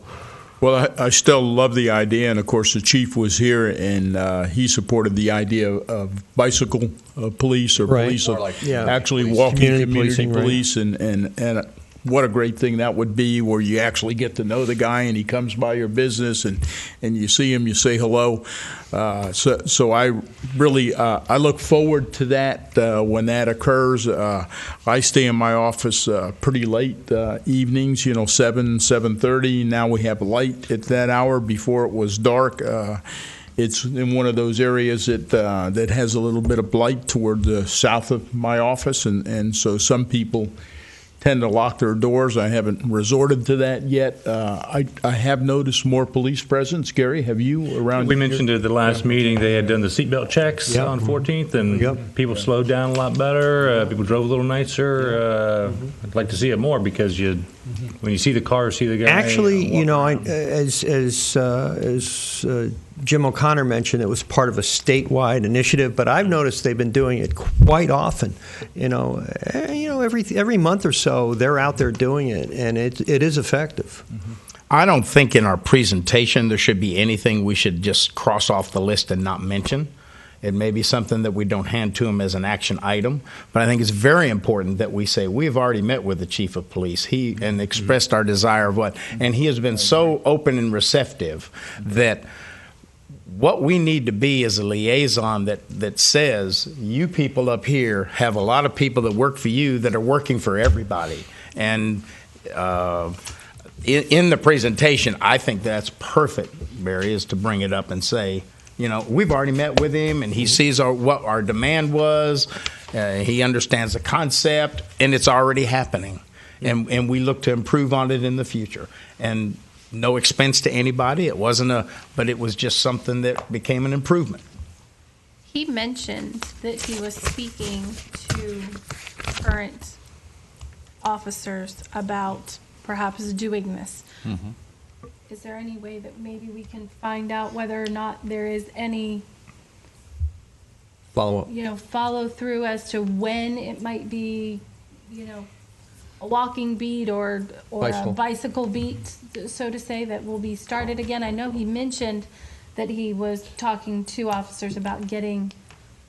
Well, I still love the idea, and of course, the chief was here, and he supported the idea of bicycle police or Right. police of More like actually police. walking Community community policing, right. police, and what a great thing that would be, where you actually get to know the guy, and he comes by your business, and you see him, you say hello. So I really I look forward to that when that occurs. I stay in my office pretty late evenings, 7:30. Now we have light at that hour. Before it was dark. It's in one of those areas that has a little bit of blight toward the south of my office, and so some people tend to lock their doors. I haven't resorted to that yet. I have noticed more police presence. Gary, have you around? We mentioned at the last meeting they had done the seatbelt checks Yep. on 14th, and Yep. people slowed down a lot better. People drove a little nicer. I'd like to see it more because when you see the car, see the guy. Actually, walk around. as Jim O'Connor mentioned, it was part of a statewide initiative, but I've noticed they've been doing it quite often. Every month or so, they're out there doing it, and it is effective. I don't think in our presentation there should be anything we should just cross off the list and not mention. It may be something that we don't hand to him as an action item, but I think it's very important that we say we've already met with the chief of police and expressed our desire of what, and he has been so open and receptive that what we need to be is a liaison that says you people up here have a lot of people that work for you that are working for everybody. And in the presentation, I think that's perfect, Barry, is to bring it up and say, we've already met with him, and he sees what our demand was. He understands the concept, and it's already happening. And we look to improve on it in the future. And no expense to anybody. It wasn't but it was just something that became an improvement. He mentioned that he was speaking to current officers about perhaps doing this. Mm-hmm. Is there any way that maybe we can find out whether or not there is any Follow up. follow through as to when it might be, a walking beat or Bicycle. a bicycle beat, so to say, that will be started again? I know he mentioned that he was talking to officers about getting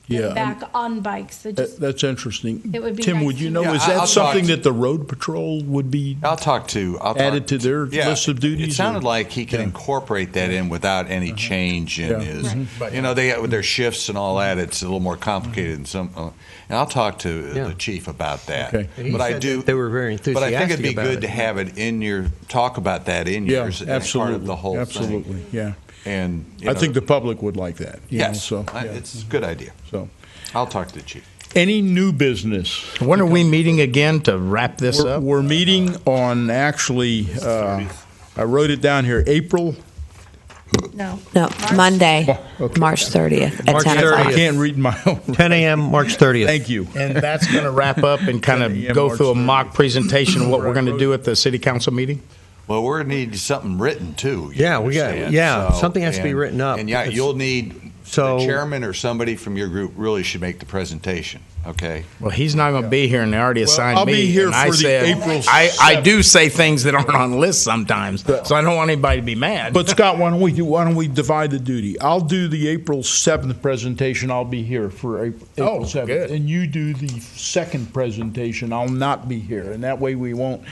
back on bikes. So just, That's interesting. It would be Tim, nice would you to know, know. is Yeah, that I'll something talk to- that the road patrol would be I'll talk added to their list of duties? It sounded or- like he can incorporate that in without any change in Yeah. his. Right. They with their shifts and all that. It's a little more complicated than some. And I'll talk to Yeah. the chief about that. Okay. He But I said do. that they were very But I think it'd be enthusiastic about good it. to have it in your talk about that in Yeah, yours as absolutely. part of the whole Absolutely, thing. yeah. And I think the public would like that. yes, So, it's a good idea. so. I'll talk to the chief. Any new business? When are we meeting again to wrap this up? We're meeting on actually, I wrote it down here, April. No, Monday, Okay. March 30th at March 10 30th. I o'clock. can't read my own. 10 a.m. March 30th. Thank you. And that's going to wrap up and kind Yeah, of go March through a 30th. mock presentation of what we're going to do at the city council meeting? Well, we're going to need something written too. you Yeah, we got- understand? yeah, something has to be written up. And yeah, It's- you'll need So- the chairman or somebody from your group really should make the presentation. Okay. Well, he's not going to be here, and they already assigned I'll me. be here and I for the said, April I 7th. do say things that aren't on lists sometimes, so I don't want anybody to be mad. But Scott, why don't we divide the duty? I'll do the April 7th presentation. I'll be here for April 7th. good. And you do the second presentation. I'll not be here. And that way we won't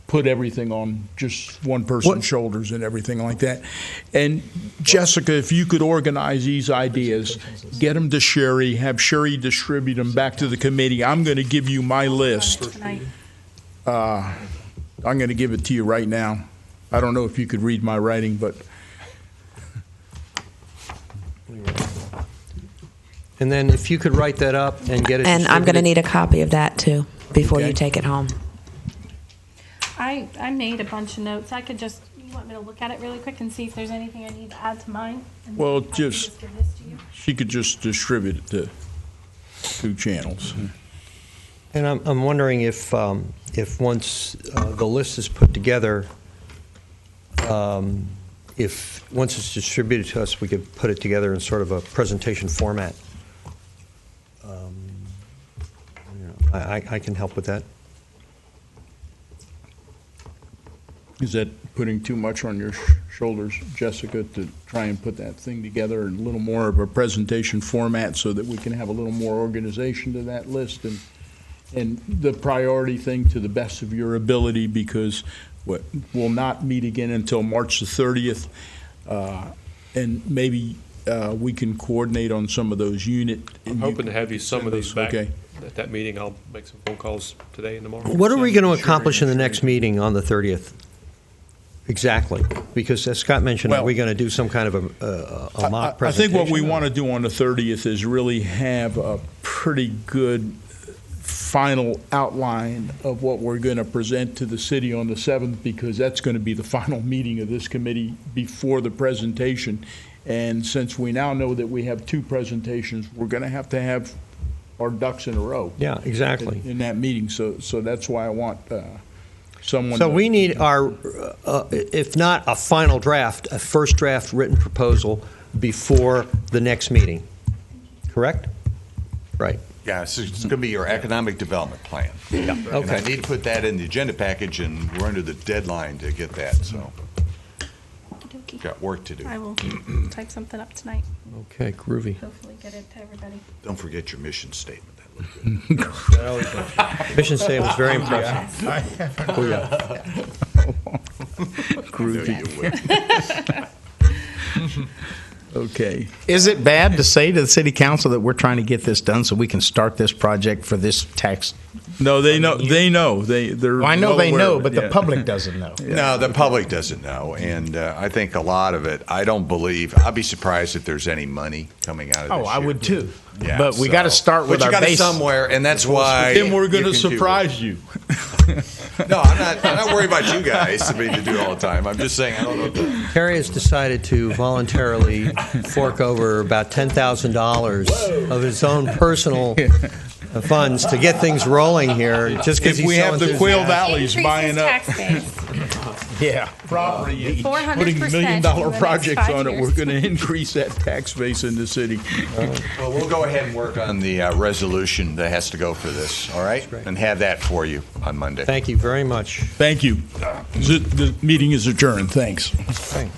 put everything on just one person's shoulders and everything like that. And Jessica, if you could organize these ideas, get them to Sherry, have Sherry distribute them back to the committee. I'm going to give you my list. Tonight. I'm going to give it to you right now. I don't know if you could read my writing, but And then if you could write that up and get it And I'm going to distributed- need a copy of that too before Okay. you take it home. I made a bunch of notes. I could just, You want me to look at it really quick and see if there's anything I need to add to mine? And Well, I can just- give this to you? She could just distribute it to 2 channels. And I'm wondering if once the list is put together, if once it's distributed to us, we could put it together in sort of a presentation format. I can help with that. Is that putting too much on your shoulders, Jessica, to try and put that thing together in a little more of a presentation format so that we can have a little more organization to that list and the priority thing to the best of your ability, because we'll not meet again until March the 30th, and maybe we can coordinate on some of those unit. I'm hoping to have you some of these back Okay. at that meeting. I'll make some phone calls today and tomorrow. What are we going to accomplish in the next meeting on the 30th? Exactly, because as Scott mentioned, are Well, we going to do some kind of a mock I presentation? think what we want to do on the 30th is really have a pretty good final outline of what we're going to present to the city on the 7th, because that's going to be the final meeting of this committee before the presentation. And since we now know that we have 2 presentations, we're going to have our ducks in a row. Yeah, exactly. In that meeting. So that's why I want someone. So to- we need our, if not a final draft, a first draft written proposal before the next meeting, correct? Right. Yeah, it's going to be your economic development plan. Yeah. And I Okay. need to put that in the agenda package, and we're under the deadline to get that, so Okey-dokey. got work to do. I will type something up tonight. Okay, groovy. Hopefully get it to everybody. Don't forget your mission statement. That looked good. Mission statement was very impressive. Oh, yeah. Groovy. Okay. Is it bad to say to the city council that we're trying to get this done so we can start this project for this tax? No, they know. They know. They're. Well, I know well they aware know, of it, but the yeah. public doesn't know. No, the public doesn't know, and I think a lot of it, I don't believe, I'd be surprised if there's any money coming out of this Oh, I year. would too. Yeah, But we got to start with but our you got base. it somewhere, and that's why. Then we're going to you can do it. surprise you. No, I'm not worried about you guys to do it all the time. I'm just saying, I don't know. Terry has decided to voluntarily fork over about $10,000 of his own personal funds to get things rolling here, just because If he's we so have the Quail enthusiastic. Valley's buying up Tax base. Yeah. property, 400% putting $1 million in the next projects 5 on it, years. we're going to increase that tax base in the city. Well, we'll go ahead and work on the resolution that has to go for this, all right? And have that for you on Monday. Thank you very much. Thank you. The meeting is adjourned. Thanks. Okay.